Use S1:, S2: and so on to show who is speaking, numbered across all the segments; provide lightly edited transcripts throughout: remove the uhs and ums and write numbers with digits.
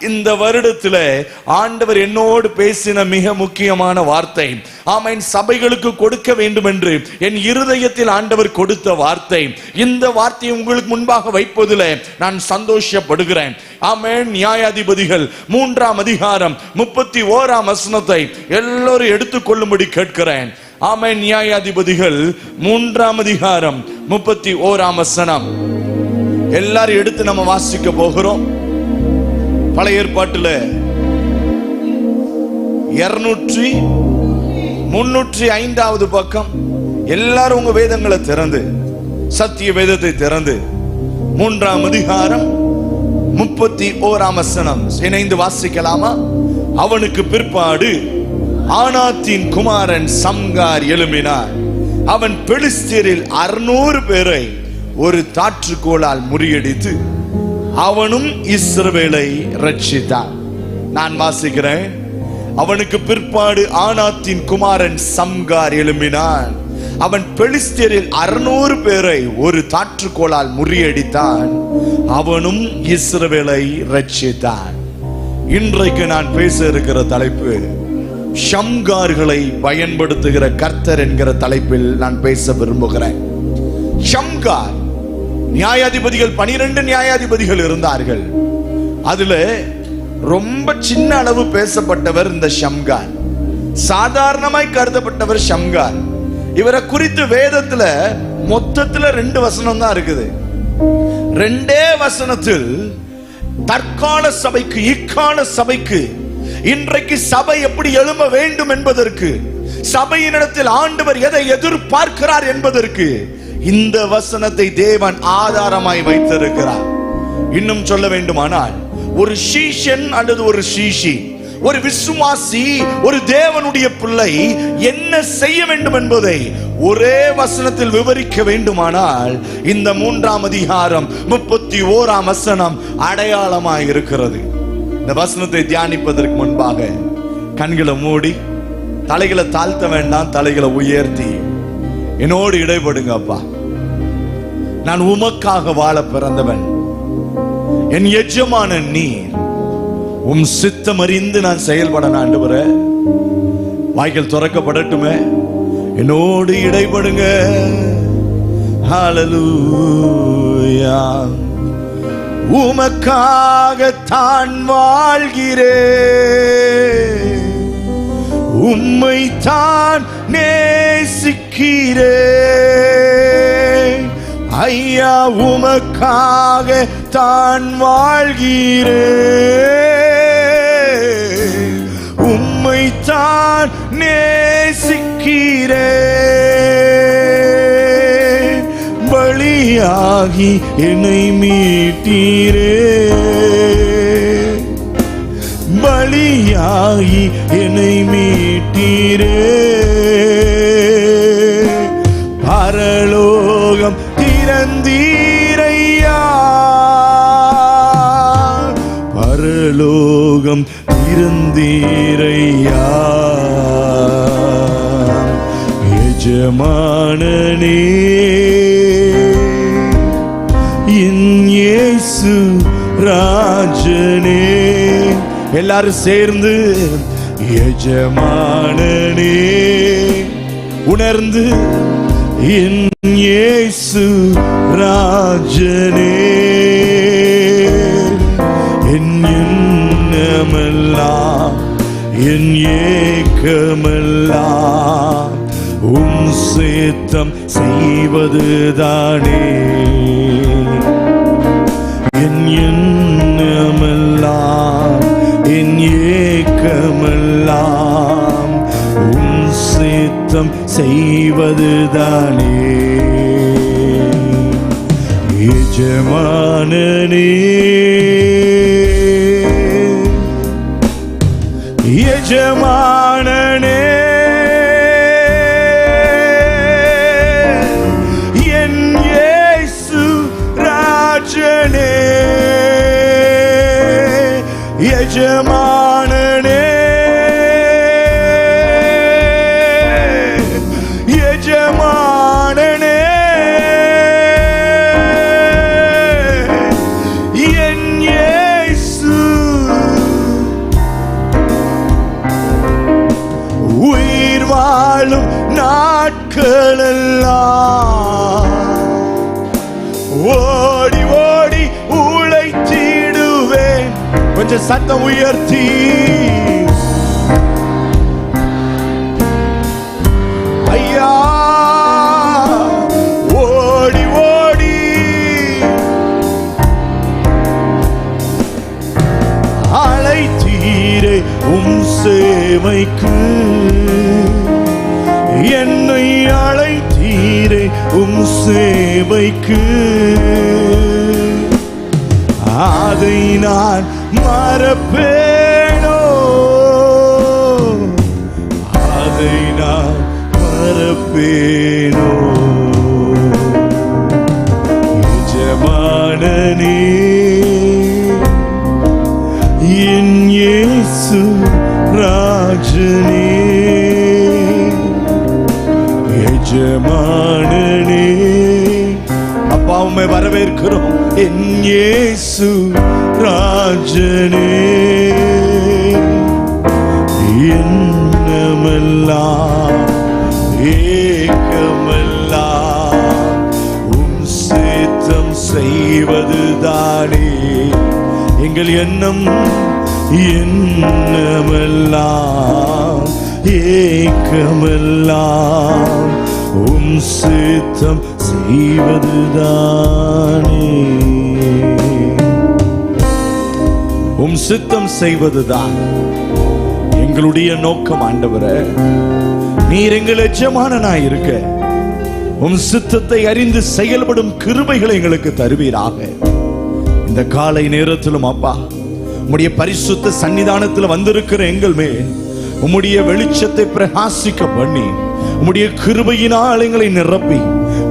S1: இந்த வருடத்துல ஆண்டவர் என்னோடு பேசின மிக முக்கியமான வார்த்தை, ஆமென், சபைகளுக்கு கொடுக்க வேண்டும் என்று என் இருதயத்தில் ஆண்டவர் கொடுத்த வார்த்தை. இந்த வார்த்தையை உங்களுக்கு முன்பாக வைப்பதில் நான் சந்தோஷப்படுகிறேன். ஆமென். நியாயாதிபதிகள் 3ஆம் அதிகாரம் 31ஆம் வசனத்தை எல்லோரும் எடுத்துக்கொள்ளும்படி கேட்கிறேன். ஆமென். நியாயாதிபதிகள் 3ஆம் அதிகாரம் 31ஆம் வசனம் எல்லாரும் எடுத்து நம்ம வாசிக்க போகிறோம். பழைய ஏற்பாட்டுல 305வது பக்கம். எல்லாரும் உங்க வேதங்களை திறந்து, சத்திய வேதத்தை திறந்து 3ஆம் அதிகாரம் 31ஆம் வசனம் இணைந்து வாசிக்கலாமா? அவனுக்கு பிற்பாடு ஆனாத்தின் குமாரன் சம்கார் எழும்பினார். அவன் பெலிஸ்தியரில் 600 பேரை ஒரு தாற்றுக்கோளால் முறியடித்து அவனும் இஸ்ரவேலை ரட்சித்தான். நான் வாசிக்கிறேன். அவனுக்கு பிற்பாடு ஆனாத்தின் குமாரன் சம்கார் எழும்பினான். அவன் பெலிஸ்தியரில் 600 பேரை ஒரு தாற்றுக்கோளால் முறியடித்தான். அவனும் இஸ்ரவேலை ரட்சித்தான். இன்றைக்கு நான் பேச இருக்கிற தலைப்பு, ஷம்கார்களை பயன்படுத்துகிற கர்த்தர் என்கிற தலைப்பில் நான் பேச விரும்புகிறேன். ஷம்கார், நியாயாதிபதிகள் 12 நியாயாதிபதிகள் இருந்தார்கள். அதுல ரொம்ப சின்ன அளவு பேசப்பட்டவர் இந்த ஷம்கார். சாதாரணமாய் கருதப்பட்டவர் ஷம்கார். இவரை குறித்து வேதத்துல மொத்தத்துல 2 வசனம் தான் இருக்குது. 2 வசனத்தில் தற்கால சபைக்கு, இக்கால சபைக்கு, இன்றைக்கு சபை எப்படி எழும்ப வேண்டும் என்பதற்கு, சபையினிடத்தில் ஆண்டவர் எதை எதிர்பார்க்கிறார் என்பதற்கு இந்த வசனத்தை தேவன் ஆதாரமாய் வைத்திருக்கிறார். இன்னும் சொல்ல வேண்டுமானால், ஒரு சீஷன் அல்லது ஒரு சீஷி, ஒரு விசுவாசி, ஒரு தேவனுடைய பிள்ளை என்ன செய்ய வேண்டும் என்பதை ஒரே வசனத்தில் விவரிக்க வேண்டுமானால் இந்த 3ஆம் அதிகாரம் 31ஆம் வசனம் அடையாளமாய் இருக்கிறது. இந்த வசனத்தை தியானிப்பதற்கு முன்பாக கண்களை மூடி, தலைகளை தாழ்த்த வேண்டாம், தலைகளை உயர்த்தி என்னோடு இடைபடுங்க. அப்பா, நான் உமக்காக வாழ பிறந்தவன். என் எஜமான நீர், உம் சித்தம் அறிந்து நான் செயல்பட ஆண்டவரே. வாய்கள் திறக்கப்படட்டுமே, என்னோடு இடைபடுங்க. ஹல்லேலூயா. உமக்காகத்தான் வாழ்கிறேன், உம்மை தான் நேசிக்கிறேன். ஐயா, உமக்காக தான் வாழ்கிறேன், உம்மை தான் நேசிக்கிறேன். பலியாகி என்னை மீட்டீரே, பலியாகி என்னை மீட்டீரே. பரலோகம் திறந்தீரையா, பரலோகம் திறந்தீரையா. எஜமானனே, என் இயேசு ராஜனே. எல்லாரும் சேர்ந்து எஜமானனே உணர்ந்து, என் இயேசு ராஜனே. என் எண்ணமெல்லாம், என் ஏக்கமெல்லாம் உம் சித்தம் செய்வதுதானே. என் எண்ணமெல்லாம், என் ஏக்கமெல்லாம் உம் சித்தம் செய்வதுதானே. எஜமானனே, எஜமானனே, என் இயேசு ராஜனே. எஜமானனே, எஜமானனே, என் இயேசு நாட்களெல்லாம் ஓடி ஓடி உழைத்திடுவேன். கொஞ்சம் சத்தம் உயர்த்தி ஐயா, ஓடி ஓடி அழைத்தீரே உம் சேவைக்கு, என்னை அழைத்தீரே உம் சேவைக்கு. அதை நான் மறப்பேனோ, அதை நான் மறப்பேனோ. எஜமானனே என் இயேசு ராஜனே, எஜமானனே. அப்பா உம்மை வரவேற்கிறோம். என் இயேசு ராஜனே, எண்ணமெல்லாம் ஏக்கமெல்லாம் உம் சித்தம் செய்வதுதானே எங்கள் எண்ணம். எண்ணமெல்லாம் ஏக்கமெல்லாம் உம் சித்தம் செய்வதுதானே. உம் சித்தம் செய்வதுதான் எங்களுடைய நோக்கம் ஆண்டவரே. நீர் எங்கள் எஜமானனாய் இருக்க உம் சித்தத்தை அறிந்து செயல்படும் கிருபைகளை எங்களுக்கு தருவீராக. இந்த காலை நேரத்திலும் அப்பா உம்முடைய பரிசுத்த சன்னிதானத்தில் வந்திருக்கிற எங்கள் மேல் உம்முடைய வெளிச்சத்தை பிரகாசிக்க பண்ணி உம்முடைய கிருபையினால் எங்களை நிரப்பி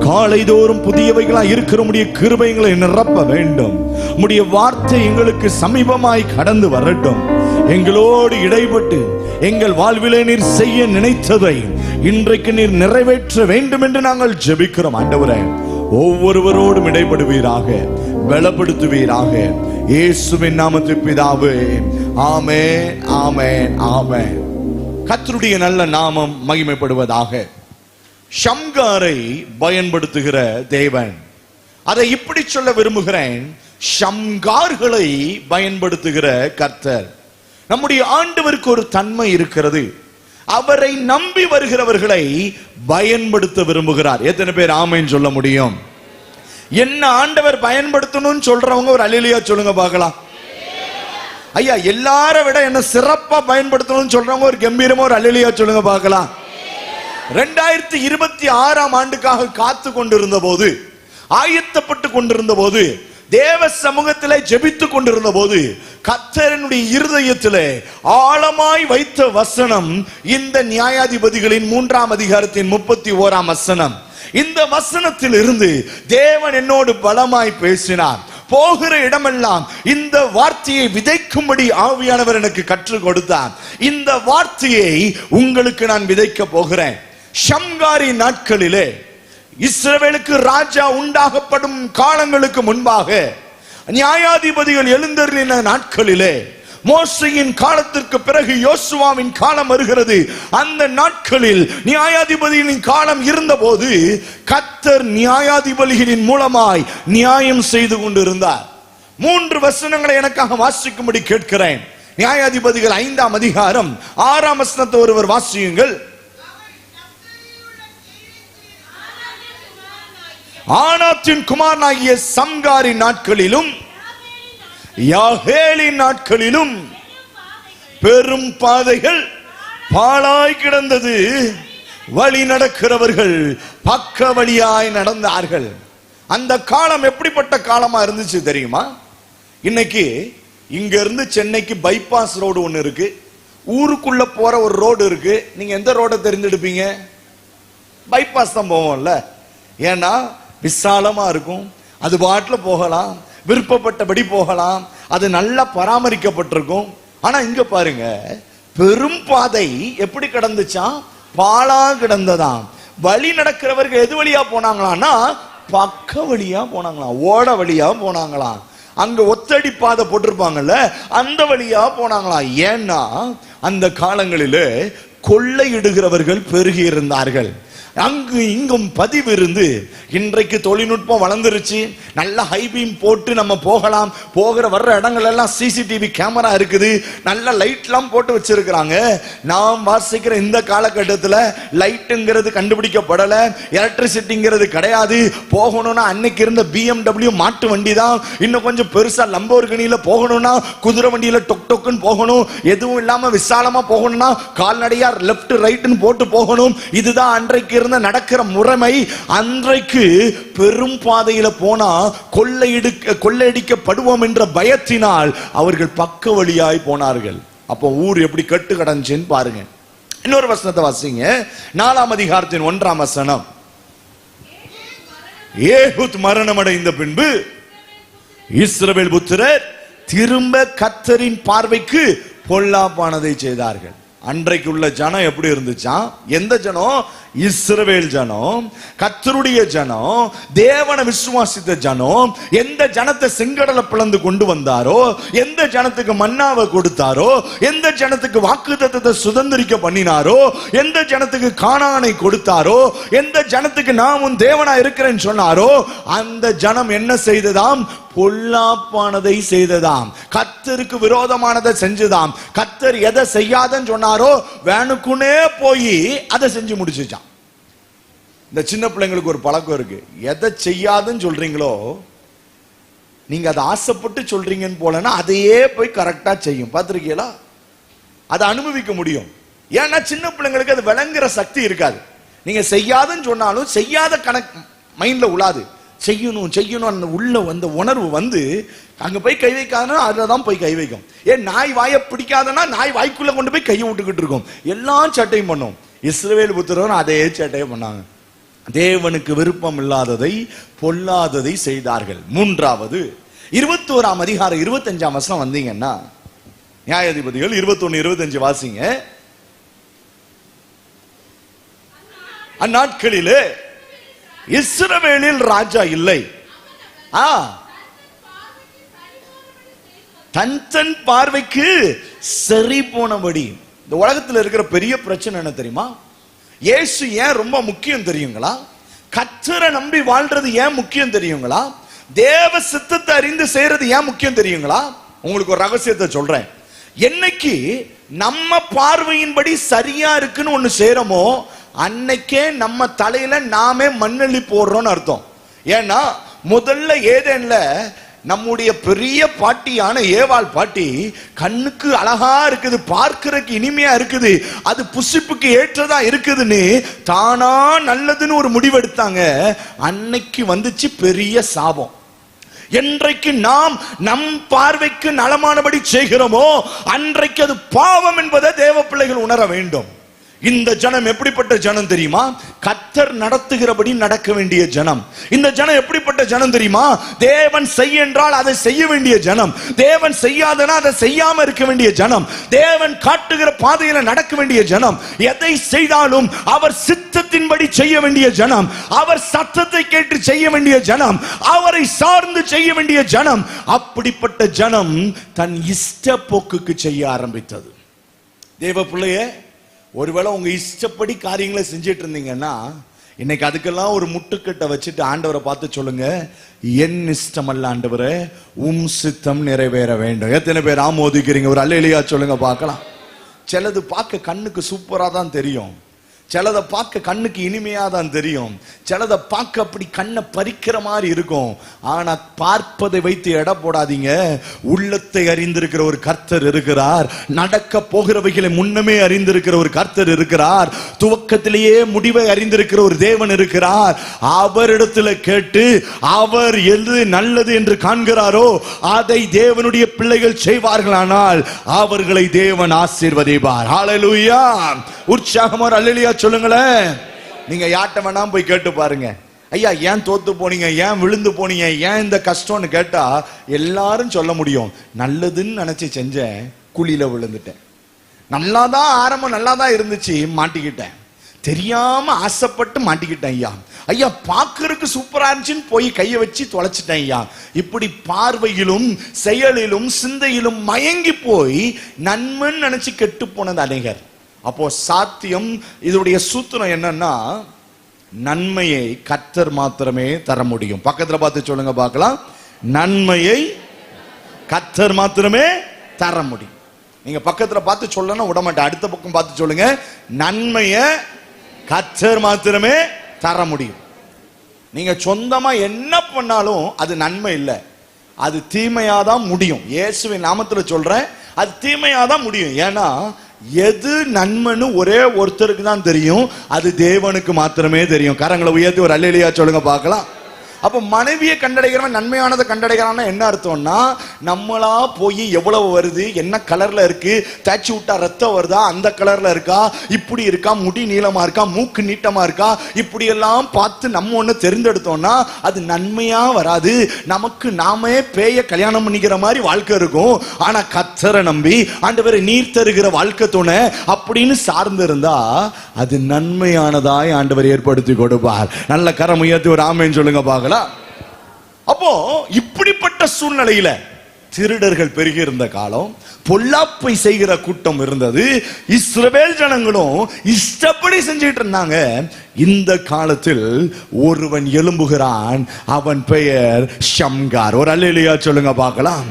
S1: காலைதோறும் புதியவைகளாய் இருக்கிற உம்முடைய கிருபைகளை நிரப்ப வேண்டும். உம்முடைய வார்த்தை எங்களுக்கு சமீபமாய் கடந்து வரட்டும். எங்களோடு இடைப்பட்டு எங்கள் வாழ்விலே நீர் செய்ய நினைத்ததை இன்றைக்கு நீர் நிறைவேற்ற வேண்டும் என்று நாங்கள் ஜெபிக்கிறோம் ஆண்டவரே. ஒவ்வொருவரோடும் இடைப்படுவீராக, பலப்படுத்துவீராக. இயேசுவின் நாமத்தில் பிதாவே, ஆமென், ஆமென், ஆமென். கர்த்தருடைய நல்ல நாமம் மகிமைப்படுவதாக. ஷம்காரை பயன்படுத்துகிற தேவன், அதை இப்படி சொல்ல விரும்புகிறேன், ஷம்கார்களை பயன்படுத்துகிற கர்த்தர். நம்முடைய ஆண்டவருக்கு ஒரு தன்மை இருக்கிறது, அவரை நம்பி வருகிறவர்களை பயன்படுத்த விரும்புகிறார். எத்தனை பேர் ஆமென் சொல்ல முடியும்? என்ன ஆண்டவர் பயன்படுத்தணும்னு சொல்றவங்க ஒரு அல்லேலூயா சொல்லுங்க பார்க்கலாம். ஐயா, எல்லாரை விட என்ன சிறப்பா பயன்படுத்தணும்னு சொல்றவங்க ஒரு கம்பீரமா ஒரு அல்லேலூயா சொல்லுங்க பார்க்கலாம். 2026ஆம் ஆண்டுக்காக காத்து கொண்டிருந்த போது, ஆயத்தப்பட்டு கொண்டிருந்த போது, தேவ சமூகத்திலே ஜெபித்துக் கொண்டிருந்த போது, கர்த்தருடைய இருதயத்திலே ஆழமாய் வைத்த வசனம் இந்த நியாயாதிபதிகளின் 3ஆம் அதிகாரத்தின் 31ஆம் வசனம். இந்த வசனத்தில் இருந்து தேவன் என்னோடு பலமாய் பேசினார். போகிற இடமெல்லாம் இந்த வார்த்தையை விதைக்கும்படி ஆவியானவர் எனக்கு கற்றுக் கொடுத்தார். இந்த வார்த்தையை உங்களுக்கு நான் விதைக்க போகிறேன். ஷம்காரி நாட்களிலே, இஸ்ரவேலுக்கு ராஜா உண்டாகப்படும் காலங்களுக்கு முன்பாக, நியாயாதிபதிகள் எழுந்தருளின நாட்களிலே, மோசையின் காலத்திற்கு பிறகு யோசுவாவின் காலம் வருகிறது. அந்த நாட்களில் நியாயாதிபதிகளின் காலம் இருந்த போது கர்த்தர் நியாயாதிபதிகளின் மூலமாய் நியாயம் செய்து கொண்டிருந்தார். 3 வசனங்களை எனக்காக வாசிக்கும்படி கேட்கிறேன். நியாயாதிபதிகள் 5ஆம் அதிகாரம் 6ஆம் வசனத்தை ஒருவர் வாசியுங்கள். ஆனாத்தின் குமாரனாகிய சம்காரி நாட்களிலும் யாகேலின் நாட்களிலும் பெரும் பாதைகள் பாழாய் கிடந்தது, வழி நடக்கிறவர்கள் பக்க வழியாய் நடந்தார்கள். அந்த காலம் எப்படிப்பட்ட காலமா இருந்துச்சு தெரியுமா? இன்னைக்கு இங்க இருந்து சென்னைக்கு பைபாஸ் ரோடு ஒண்ணு இருக்கு, ஊருக்குள்ள போற ஒரு ரோடு இருக்கு. நீங்க எந்த ரோட தெரிஞ்செடுப்பீங்க? பைபாஸ் தான் போவோம்ல. ஏன்னா விசாலமா இருக்கும், அது பாட்டுல போகலாம், விருப்பப்பட்டபடி போகலாம், அது நல்லா பராமரிக்கப்பட்டிருக்கும். ஆனா இங்க பாருங்க, பெரும் பாதை எப்படி கிடந்துச்சா? பாழா கிடந்ததாம். வழி நடக்கிறவர்கள் எது வழியா போனாங்களான்னா பக்க வழியா போனாங்களாம், ஓட வழியா போனாங்களாம். அங்க ஒத்தடி பாதை போட்டிருப்பாங்கல்ல, அந்த வழியா போனாங்களாம். ஏன்னா அந்த காலங்களிலே கொள்ளையிடுகிறவர்கள் பெருகி இருந்தார்கள். அங்கு இங்கும் பதிவு இருந்து, இன்றைக்கு தொழில்நுட்பம் வளர்ந்துருச்சு, நல்ல ஹைபீம் போட்டு நம்ம போகலாம், போகிற வர்ற இடங்கள் எல்லாம் சிசிடிவி கேமரா இருக்குது, நல்ல லைட் எல்லாம் போட்டு வச்சிருக்கிறாங்க. நாம் வாசிக்கிற இந்த காலகட்டத்தில் லைட்டுங்கிறது கண்டுபிடிக்கப்படல, எலக்ட்ரிசிட்டிங்கிறது கிடையாது. போகணும்னா அன்னைக்கு இருந்த BMW மாட்டு வண்டி தான், இன்னும் கொஞ்சம் பெருசா லம்போர்கினியில போகணும்னா குதிரை வண்டியில டொக் டொக்குன்னு போகணும், எதுவும் இல்லாம விசாலமா போகணும்னா கால்நடையா லெப்ட் ரைட்னு போட்டு போகணும். இதுதான் அன்றைக்கு இருந்த நடக்கிற முறைமை. அன்றைக்கு பெரும் பாதையில போனா கொள்ளையடிக்கப்படுவோம் என்ற பயத்தினால் அவர்கள் பக்க வழியாய் போனார்கள். அப்போ ஊர் எப்படி கட்டு கடந்துச்சுன்னு பாருங்க. இன்னொரு வசனத்தை வாசிங்க, 4ஆம் அதிகாரத்தின் 1ஆம் வசனம். ஏகூத் மரணம் அடைந்த பின்பு இஸ்ரவேல் புத்திரர் திரும்ப கர்த்தரின் பார்வைக்கு பொல்லாப்பானதை செய்தார்கள். அன்றைக்கு உள்ள ஜனம் எப்படி இருந்துச்சா? எந்த ஜனம்? இஸ்ரவேல் ஜனம், கர்த்தருடைய ஜனம், தேவனை விசுவாசித்த ஜனம். எந்த ஜனத்தை செங்கடலை பிளந்து கொண்டு வந்தாரோ, எந்த ஜனத்துக்கு மன்னாவை கொடுத்தாரோ, எந்த ஜனத்துக்கு வாக்குத்தத்தத்தை சுதந்திரிக்க பண்ணினாரோ, எந்த ஜனத்துக்கு கானானை கொடுத்தாரோ, எந்த ஜனத்துக்கு நான் உன் தேவனா இருக்கிறேன்னு சொன்னாரோ, அந்த ஜனம் என்ன செய்ததாம்? பொல்லாப்பானதை செய்ததாம், கர்த்தருக்கு விரோதமானதை செஞ்சுதாம். கர்த்தர் எதை செய்யாதன்னு சொன்னாரோ வேணுக்குனே போய் அதை செஞ்சு முடிச்சுச்சான். இந்த சின்ன பிள்ளைங்களுக்கு ஒரு பழக்கம் இருக்கு, எதை செய்யாதுன்னு சொல்றீங்களோ நீங்க அதை ஆசைப்பட்டு சொல்றீங்கன்னு போலன்னா அதையே போய் கரெக்டா செய்யும். பார்த்திருக்கீங்களா? அதை அனுபவிக்க முடியும். ஏன்னா சின்ன பிள்ளைங்களுக்கு அது விளங்குற சக்தி இருக்காது. நீங்க செய்யாதுன்னு சொன்னாலும் செய்யாத கணக்கு மைண்ட்ல உளாது. செய்யணும் செய்யணும் அந்த உள்ள வந்த உணர்வு வந்து அங்க போய் கை வைக்காதனா அதுலதான் போய் கை வைக்கும். ஏன் நாய் வாயை பிடிக்காதனா நாய் வாய்க்குள்ள கொண்டு போய் கையை விட்டுக்கிட்டு இருக்கும். எல்லாம் சேட்டையும் பண்ணும். இஸ்ரவேல் புத்திரன் அதே சேட்டையை பண்ணாங்க. தேவனுக்கு விருப்பம் இல்லாததை பொல்லாததை செய்தார்கள். மூன்றாவது 21ஆம் அதிகாரம் 25ஆம் வசனம் வந்தீங்கன்னா, நியாயாதிபதிகள் 21-25 வாசிங்க. அந்நாட்களிலே இஸ்ரவேலில் ராஜா இல்லை. தன் பார்வைக்கு சரி போனபடி. இந்த உலகத்தில் இருக்கிற பெரிய பிரச்சனை என்ன தெரியுமா? இயேசு ஏன் ரொம்ப முக்கியம் தெரியுங்களா? கர்த்தரை நம்பி வாழ்றது ஏன் முக்கியம் தெரியுங்களா? தேவ சித்தத்தை அறிந்து செய்யறது ஏன் முக்கியம் தெரியுங்களா? உங்களுக்கு ஒரு ரகசியத்தை சொல்றேன். என்னைக்கு நம்ம பார்வையின்படி சரியா இருக்குன்னு ஒண்ணு செய்யறோமோ அன்னைக்கே நம்ம தலையில நாமே மண்ணள்ளி போடுறோம்னு அர்த்தம். ஏன்னா முதல்ல ஏதேன்ல நம்முடைய பெரிய பாட்டியான ஏவாள் பாட்டி கண்ணுக்கு அழகா இருக்குது, பார்க்கிறதுக்கு இனிமையா இருக்குது, அது புசிப்புக்கு ஏற்றதா இருக்குதுன்னு தானா நல்லதுன்னு ஒரு முடிவெடுத்தாங்க. அன்னைக்கு வந்துச்சு பெரிய சாபம். என்றைக்கு நாம் நம் பார்வைக்கு நலமானபடி செய்கிறோமோ அன்றைக்கு அது பாவம் என்பதை தேவ பிள்ளைகள் உணர வேண்டும். இந்த ஜனம் எப்படிப்பட்ட ஜனம் தெரியுமா? கர்த்தர் நடத்துகிறபடி நடக்க வேண்டிய ஜனம். இந்த ஜனம் எப்படிப்பட்ட ஜனம் தெரியுமா? தேவன் செய்ய என்றால் அதை செய்ய வேண்டிய ஜனம், தேவன் செய்யாதனா அதை செய்யாம இருக்க வேண்டிய ஜனம், தேவன் காட்டுகிற பாதையில நடக்க வேண்டிய ஜனம், எதை செய்தாலும் அவர் சித்தத்தின்படி செய்ய வேண்டிய ஜனம், அவர் சத்தத்தை கேட்டு செய்ய வேண்டிய ஜனம், அவரை சார்ந்து செய்ய வேண்டிய ஜனம். அப்படிப்பட்ட ஜனம் தன் இஷ்ட போக்குக்கு செய்ய ஆரம்பித்தது. தேவ பிள்ளையே, ஒருவேளை உங்க இஷ்டப்படி காரியங்களை செஞ்சிட்டு இருந்தீங்கன்னா இன்னைக்கு அதுக்கெல்லாம் ஒரு முட்டுக்கட்டை வச்சுட்டு ஆண்டவரை பார்த்து சொல்லுங்க, என் இஷ்டம் அல்ல ஆண்டவரே, உம் சித்தம் நிறைவேற வேண்டும். எத்தனை பேர் ஆமோதிக்கிறீங்க? ஒரு அல்லேலூயா சொல்லுங்க பார்க்கலாம். சிலது பார்க்க கண்ணுக்கு சூப்பரா தான் தெரியும், சிலதை பார்க்க கண்ணுக்கு இனிமையா தான் தெரியும், சிலதை பார்க்க அப்படி கண்ணை பறிக்கிற மாதிரி இருக்கும். ஆனா பார்ப்பதை வைத்து எடை போடாதீங்க. உள்ளத்தை அறிந்திருக்கிற ஒரு கர்த்தர் இருக்கிறார், நடக்க போகிறவைகளை முன்னமே அறிந்திருக்கிற ஒரு கர்த்தர் இருக்கிறார், துவக்கத்திலேயே முடிவை அறிந்திருக்கிற ஒரு தேவன் இருக்கிறார். அவரிடத்துல கேட்டு அவர் எது நல்லது என்று காண்கிறாரோ அதை தேவனுடைய பிள்ளைகள் செய்வார்களானால் அவர்களை தேவன் ஆசீர்வதிப்பார். ஹல்லேலூயா! உற்சாகமா அல்லேலூயா சொல்லுங்களேன். நீங்க யார்ட்ட வேணாம் போய் கேட்டு பாருங்க, ஐயா ஏன் தோத்து போனீங்க, ஏன் விழுந்து போனீங்க, ஏன் இந்த கஷ்டம்னு கேட்டா எல்லாரும் சொல்ல முடியும், நல்லதுன்னு நினைச்சு செஞ்சேன், குழியில விழுந்துட்டேன், நல்லாதான் ஆரம்பம் நல்லாதான் இருந்துச்சு, மாட்டிக்கிட்டேன், தெரியாம ஆசைப்பட்டு மாட்டிக்கிட்டேன் ஐயா, ஐயா பார்க்கறதுக்கு சூப்பரா இருந்துச்சுன்னு போய் கையை வச்சு தொலைச்சிட்டேன் ஐயா. இப்படி பார்வையிலும் செயலிலும் சிந்தையிலும் மயங்கி போய் நன்மைன்னு நினைச்சு கெட்டு போனது அநேகர். அப்போ சாத்தியம், இதனுடைய சூத்திரம் என்னன்னா, நன்மையை கர்த்தர் மாத்திரமே தர முடியும். பக்கத்துல பார்த்து சொல்லுங்க பார்க்கலாம். நன்மையை கர்த்தர் மாத்திரமே தர முடியும். நீங்க பக்கத்துல பார்த்து சொல்லணும் விட மாட்டேன். அடுத்த பக்கம் பார்த்து சொல்லுங்க. நன்மையை கர்த்தர் மாத்திரமே தர முடியும். நீங்க சொந்தமா என்ன பண்ணாலும் அது நன்மை இல்லை, அது தீமையாதான் முடியும். இயேசுவின் நாமத்துல சொல்றேன், அது தீமையாதான் முடியும். ஏன்னா எது நன்மைன்னு ஒரே ஒருத்தருக்கு தான் தெரியும், அது தேவனுக்கு மாத்திரமே தெரியும். கரங்களை உயர்த்தி ஒரு அல்லேலூயா சொல்லுங்க பார்க்கலாம். அப்ப மனைவியை கண்டடைகிறவன் நன்மையானதை கண்டடைகிறான்னா என்ன அர்த்தம்னா, நம்மளா போய் எவ்வளவு வருது, என்ன கலர்ல இருக்கு, தேய்ச்சி விட்டா ரத்தம் வருதா, அந்த கலர்ல இருக்கா, இப்படி இருக்கா, முடி நீளமா இருக்கா, மூக்கு நீட்டமா இருக்கா, இப்படி எல்லாம் பார்த்து நம்ம ஒண்ணு தெரிந்தெடுத்தோம்னா அது நன்மையா வராது. நமக்கு நாமே பேய கல்யாணம் பண்ணிக்கிற மாதிரி வாழ்க்கை இருக்கும். ஆனா கர்த்தரை நம்பி ஆண்டவரே நீர் தருகிற வாழ்க்கை துணை அப்படின்னு சார்ந்து இருந்தா அது நன்மையானதாய் ஆண்டவர் ஏற்படுத்தி கொடுப்பார். நல்ல கரம் உயர்த்தி ஒரு ஆமென் சொல்லுங்க பார்க்கலாம். அப்போ இப்படிப்பட்ட சூழ்நிலையில திருடர்கள் பெருகி இருந்த காலம், பொல்லாப்பை செய்கிற கூட்டம் இருந்தது. இஸ்ரவேல் ஜனங்களும் இஷ்டப்படி செஞ்சிட்டு இருந்தாங்க. இந்த காலத்தில் ஒருவன் எழும்புகிறான், அவன் பெயர் ஷம்கார். ஒரு அல்லேலூயா சொல்லுங்க பார்க்கலாம்.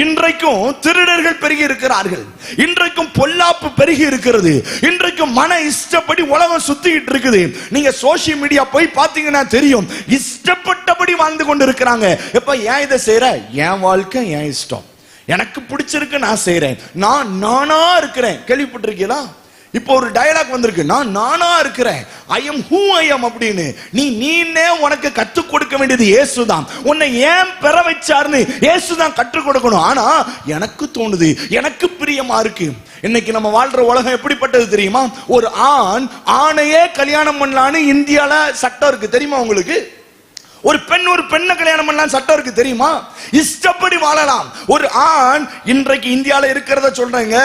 S1: இன்றைக்கும் திருடர்கள் பெருகி இருக்கிறார்கள், இன்றைக்கும் பொல்லாப்பு பெருகி இருக்கிறது, இன்றைக்கும் மன இஷ்டப்படி உலகம் சுத்திட்டு இருக்குது. நீங்க சோசியல் மீடியா போய் பாத்தீங்கன்னா தெரியும், இஷ்டப்பட்டபடி வாழ்ந்து கொண்டு இருக்கிறாங்க. எப்ப ஏன் இதை செய்யற, என் வாழ்க்கை என் இஷ்டம், எனக்கு பிடிச்சிருக்கு நான் செய்யறேன், நான் நானா இருக்கிறேன். கேள்விப்பட்டிருக்கீங்களா? இப்போ ஒரு டயலாக் வந்திருக்கு, நான் நானா இருக்கிறேன், I am who I am அப்படின்னு. நீனே உனக்கு கற்றுக் கொடுக்க வேண்டியது இயேசுதான். உன்னை ஏன் பெற வச்சாருன்னு இயேசுதான் கற்றுக் கொடுக்கணும். ஆனா எனக்கு தோணுது, எனக்கு பிரியமா இருக்கு. இன்னைக்கு நம்ம வாழ்ற உலகம் எப்படிப்பட்டது தெரியுமா? ஒரு ஆணையே கல்யாணம் பண்ணலான்னு இந்தியால சட்டம் இருக்கு, தெரியுமா உங்களுக்கு? ஒரு பெண்ணை கல்யாணம் பண்ணலாம் சட்டம் இருக்கு, தெரியுமா? இஷ்டப்படி வாழலாம். ஒரு ஆண் இன்றைக்கு இந்தியால இருக்கிறத சொல்றேங்க,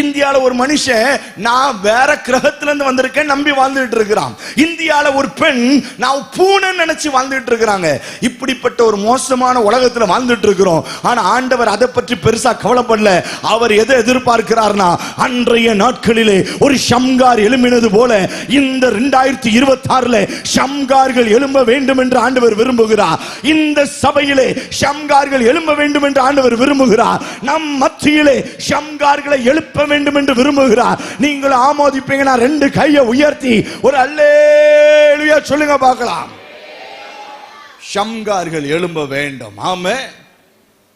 S1: இந்தியால ஒரு மனுஷன் நான் வேற கிரகத்துல இருந்து வந்திருக்கேன் நம்பி வாழ்ந்துட்டு இருக்கிறான். இந்தியால ஒரு பெண் நான் பூனை நினைச்சு வாழ்ந்துட்டு இருக்கிறாங்க. இப்படிப்பட்ட ஒரு மோசமான உலகத்துல வாழ்ந்துட்டு இருக்கிறோம். ஆனா ஆண்டவர் அதை பற்றி பெருசா கவலைப்படல. அவர் எதை எதிர்பார்க்கிறார்னா, அன்றைய நாட்களிலே ஒரு ஷம்கார் எழும்பினது போல இந்த 2026 ஷம்கார்கள் எழும்ப வேண்டும் என்று ஆண்டவர் விரும்புகிறார். இந்த சபையிலே ஷம்கார்கள் எழும்ப வேண்டும் என்று ஆண்டவர் விரும்புகிறார். நம் மத்தியிலே ஷம்கார்களை எழுப்ப வேண்டும் என்று விரும்புகிறார். நீங்கள் ஆமோதிப்பீங்கன்னா ரெண்டு கையை உயர்த்தி ஒரு அல்லேலூயா சொல்லுங்க பார்க்கலாம். ஷம்கார்கள் எழும்ப வேண்டும். ஆமே,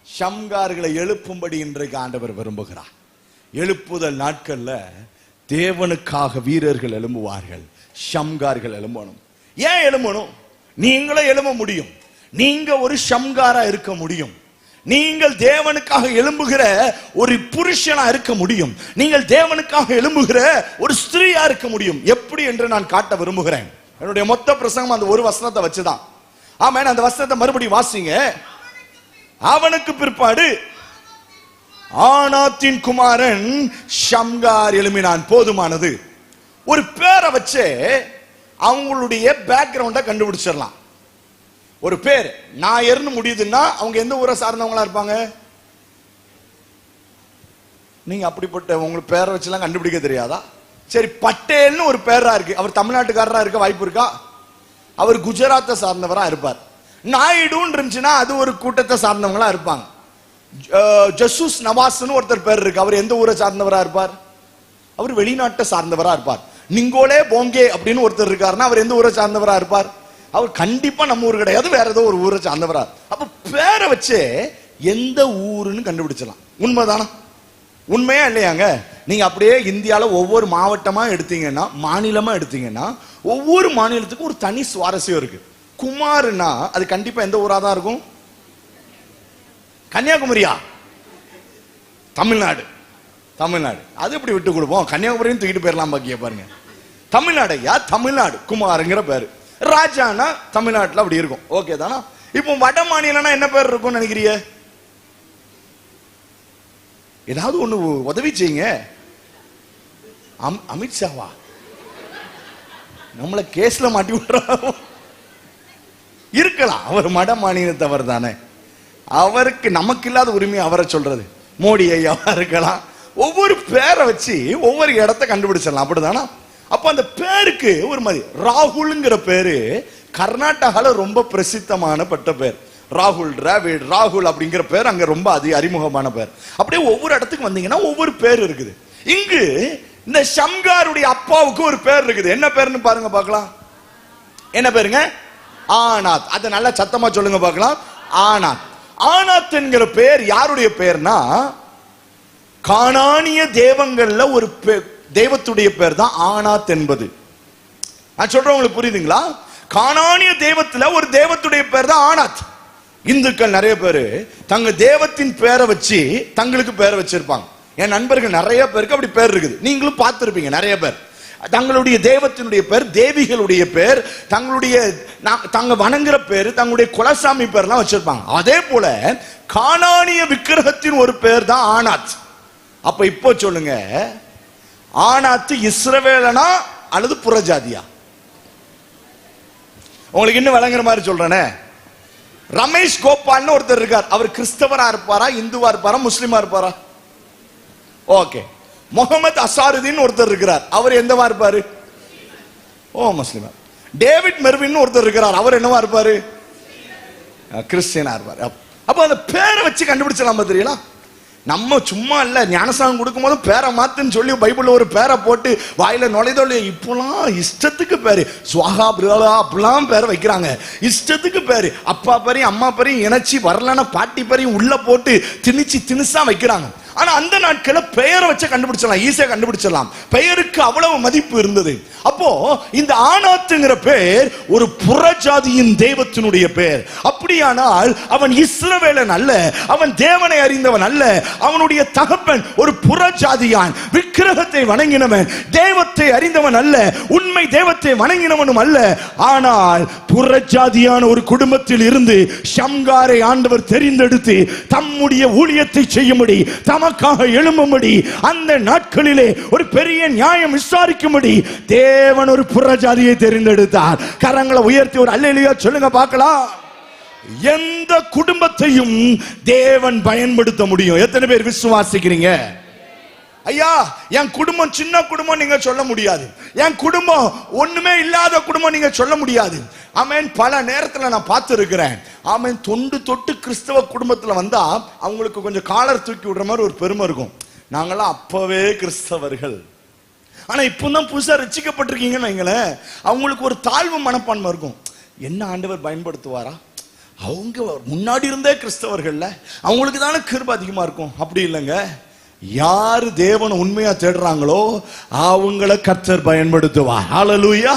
S1: ஷம்கார்களை எழுப்பும்படி இன்றைக்கு ஆண்டவர் விரும்புகிறார். எழுப்புதல் நாட்கள்ல தேவனுக்காக வீரர்கள் எழும்புவார்கள், ஷம்கார்கள் எழும்பணும். ஏன் எழும்பணும்? நீங்களும் எழும்ப முடியும், நீங்க ஒரு ஷம்காரா இருக்க முடியும், நீங்கள் தேவனுக்காக எழும்புகிற ஒரு புருஷனா இருக்க முடியும், நீங்கள் தேவனுக்காக எழும்புகிற ஒரு ஸ்திரீயா இருக்க முடியும். எப்படி என்று நான் காட்ட விரும்புகிறேன். என்னுடைய மொத்த பிரசங்கம் அந்த ஒரு வசனத்தை வச்சுதான். ஆமா, அந்த வசனத்தை மறுபடியும் வாசிங்க. அவனுக்கு பிற்பாடு ஆனாத்தின் குமாரன் ஷம்கார் எழும்பினான். போதுமானது. ஒரு பேரை வச்சு அவங்களுடைய பேக்ரவுண்ட கண்டுபிடிச்சிடலாம். ஒரு பேர் நாயர்னு முடியுதுன்னா அவங்க எந்த ஊரை சார்ந்தவங்களா இருப்பாங்க? நீங்க அப்படிப்பட்ட உங்களுக்கு பேரை வச்சுலாம் கண்டுபிடிக்க தெரியாதா? சரி, பட்டேல்னு ஒரு பேரா இருக்கு, அவர் தமிழ்நாட்டுக்காரரா இருக்க வாய்ப்பு இருக்கா? அவர் குஜராத்தை சார்ந்தவரா இருப்பார். நாயுடுன்னு இருந்துச்சுன்னா அது ஒரு கூட்டத்தை சார்ந்தவங்களா இருப்பாங்க. ஜசூஸ் நவாஸ்னு ஒருத்தர் பேர் இருக்கு, அவர் எந்த ஊரை சார்ந்தவரா இருப்பார்? அவர் வெளிநாட்டை சார்ந்தவரா இருப்பார். நிங்கோலே போங்கே அப்படின்னு ஒருத்தர் இருக்காருன்னா அவர் எந்த ஊரை சார்ந்தவரா இருப்பார்? அவர் கண்டிப்பா நம்ம ஊர் கிடையாது, வேற ஏதோ ஒரு ஊரை சார்ந்தவரா. அப்ப பேரை வச்சு எந்த ஊருன்னு கண்டுபிடிச்சலாம். உண்மைதானா? உண்மையா இல்லையாங்க? நீங்க அப்படியே இந்தியால ஒவ்வொரு மாவட்டமா எடுத்தீங்கன்னா, மாநிலமா எடுத்தீங்கன்னா, ஒவ்வொரு மாநிலத்துக்கும் ஒரு தனி சுவாரஸ்யம் இருக்கு. குமார்னா அது கண்டிப்பா எந்த ஊரா தான் இருக்கும்? கன்னியாகுமரியா? தமிழ்நாடு. தமிழ்நாடு அது எப்படி விட்டு கொடுப்போம்? கன்னியாகுமரியும் தூக்கிட்டு போயிடலாம். பாக்கிய பாருங்க, தமிழ்நாடு. தமிழ்நாடு குமாருங்கிற பேரு. ராஜானா தமிழ்நாட்டுல அப்படி இருக்கும். ஓகே தானா? இப்போ வட மாநிலம்னா என்ன பேர் இருக்கும் நினைக்கிறீங்க? ஏதாவது ஒண்ணு உதவி செய்யுங்க. அமித்ஷாவா? நம்மள கேஸ்ல மாட்டி விடுறா இருக்கலாம். அவர் வட மாநிலத்தவர் தானே, அவருக்கு நமக்கு இல்லாத உரிமை அவரை சொல்றது. மோடி ஐயாவா இருக்கலாம். ஒவ்வொரு பேரை வச்சு ஒவ்வொரு இடத்தை கண்டுபிடிச்சிடலாம். அப்படிதானா? அப்ப அந்த பேருக்கு ஒரு மாதிரி ராகுல்ங்கிற பேரு கர்நாடகால ரொம்ப பிரசித்தமான பட்ட பேர். ராகுல், டிராவிட், ராகுல் அப்படிங்கிற பேர் அங்க ரொம்ப அறிமுகமான பேர். அப்படியே ஒவ்வொரு இடத்துக்கு வந்தீங்கன்னா ஒவ்வொரு பேர் இருக்குது. இங்கு இந்த ஷம்காருடைய அப்பாவுக்கு ஒரு பேர் இருக்குது. என்ன பேருன்னு பாருங்க பார்க்கலாம். என்ன பேருங்க? ஆனாத். அதை நல்லா சத்தமா சொல்லுங்க பார்க்கலாம். ஆனாத். ஆனாத் என்கிற பேர் யாருடைய பேர்னா, கானானிய தேவங்கள்ல ஒரு தெய்வத்துடைய பேர் தான் ஆனாத் என்பது. நான் சொல்றேன், உங்களுக்கு புரியுதுங்களா? கானானிய தெய்வத்துல ஒரு தெய்வத்துடைய பேர் தான் ஆனாத். இந்துக்கள் நிறைய பேரு தங்க தேவத்தின் பேரை வச்சு தங்களுக்கு பேரை வச்சிருப்பாங்க. என் நண்பர்கள் நிறைய பேருக்கு அப்படி பேர் இருக்குது. நீங்களும் பார்த்திருப்பீங்க. நிறைய பேர் தங்களுடைய தெய்வத்தினுடைய பேர், தேவிகளுடைய பேர், தங்களுடைய தங்க வணங்குற பேர், தங்களுடைய குலசாமி பேர்லாம் வச்சிருப்பாங்க. அதே போல கானானிய விக்கிரகத்தின் ஒரு பேர் தான் ஆனாத். அப்ப இப்போ சொல்லுங்க, ஆனாத்து இஸ்ரவேலனா அல்லது புறஜாதியா? உங்களுக்கு இன்னும் விளங்குற மாதிரி சொல்றேனே. ரமேஷ் கோபால்னு ஒருத்தர் இருக்கார். அவர் கிறிஸ்தவரா இருப்பாரா, இந்துவா இருப்பாரா, முஸ்லிமா இருப்பாரா? ஓகே. முகமது அசாருதீன் ஒருத்தர் இருக்கிறார். அவர் எந்தவா இருப்பாரு? ஓ, முஸ்லிமா. டேவிட் மெர்வின் ஒருத்தர் இருக்கிறார். அவர் என்னவா இருப்பாரு? கிறிஸ்டியனா இருப்பாரு. அப்ப அந்த பேரை வச்சு கண்டுபிடிச்சலாம் தெரியல. நம்ம சும்மா இல்ல, ஞானசானம் கொடுக்கும் போது பேரை மாத்துன்னு சொல்லி பைபிள்ல ஒரு பேரை போட்டு வாயில நுழைதோல்ல. இப்பெல்லாம் இஷ்டத்துக்கு பேரு சுவாகா பிரலா அப்படிலாம் பேரை வைக்கிறாங்க. இஷ்டத்துக்கு பேரு அப்பா பேரையும் அம்மா பேரையும் இணைச்சி, வரலன்னா பாட்டி பேரையும் உள்ள போட்டு திணிச்சா வைக்கிறாங்க. ஆனா அந்த நாட்கள பெயரை வச்சு கண்டுபிடிச்சலாம், ஈஸியா கண்டுபிடிச்சலாம். பெயருக்கு அவ்வளவு மதிப்பு இருந்தது. அப்போ இந்த ஆனாத்துங்கிற பேர் ஒரு புறஜாதியின் தெய்வத்தினுடைய பேர். அப்படியானால் அவன் இஸ்ரவேலன் அல்ல, அவன் தேவனை அறிந்தவன் அல்ல. அவனுடைய தகப்பன் ஒரு புறஜாதியான், விக்கிரகத்தை வணங்கினவன், தெய்வத்தை அறிந்தவன் அல்ல, உண்மை தெய்வத்தை வணங்கினவனும் அல்ல. ஆனால் புறஜாதியான ஒரு குடும்பத்தில் இருந்து ஷம்காரை ஆண்டவர் தெரிந்தெடுத்து தம்முடைய ஊழியத்தை செய்யும்படி, தமக்காக எழும்பும்படி, அந்த நாட்களிலே ஒரு பெரிய நியாயம் விசாரிக்கும்படி தேவன் ஒரு புறஜாதியை தெரிந்தெடுத்தார். கரங்களை உயர்த்தி ஒரு அல்லேலூயா சொல்லுங்க பார்க்கலாம். எந்த குடும்பத்தையும் தேவன் பயன்படுத்த முடியும். எத்தனை பேர் விசுவாசிக்கிறீங்க? ஐயா, என் குடும்பம் சின்ன குடும்பம் நீங்க சொல்ல முடியாது. என் குடும்பம் ஒண்ணுமே இல்லாத குடும்பம் நீங்க சொல்ல முடியாது. ஆமென். பல நேரத்துல நான் பார்த்து இருக்கிறேன். ஆமென். தொண்டு தொட்டு கிறிஸ்தவ குடும்பத்துல வந்தா அவங்களுக்கு கொஞ்சம் காலர் தூக்கி விடுற மாதிரி ஒரு பெருமை இருக்கும். நாங்களாம் அப்பவே கிறிஸ்தவர்கள். ஆனா இப்பதான் புதுசா ரட்சிக்கப்பட்டிருக்கீங்கன்னு வைங்களேன், அவங்களுக்கு ஒரு தாழ்வு மனப்பான்மை இருக்கும். என்ன ஆண்டவர் பயன்படுத்துவாரா? அவங்க முன்னாடி இருந்தே கிறிஸ்தவர்கள்ல, அவங்களுக்கு தானே கிருபை அதிகமா இருக்கும். அப்படி இல்லைங்க. யாரு தேவனை உண்மையா தேடுறாங்களோ அவங்கள கர்த்தர் பயன்படுத்துவார். ஹல்லேலூயா.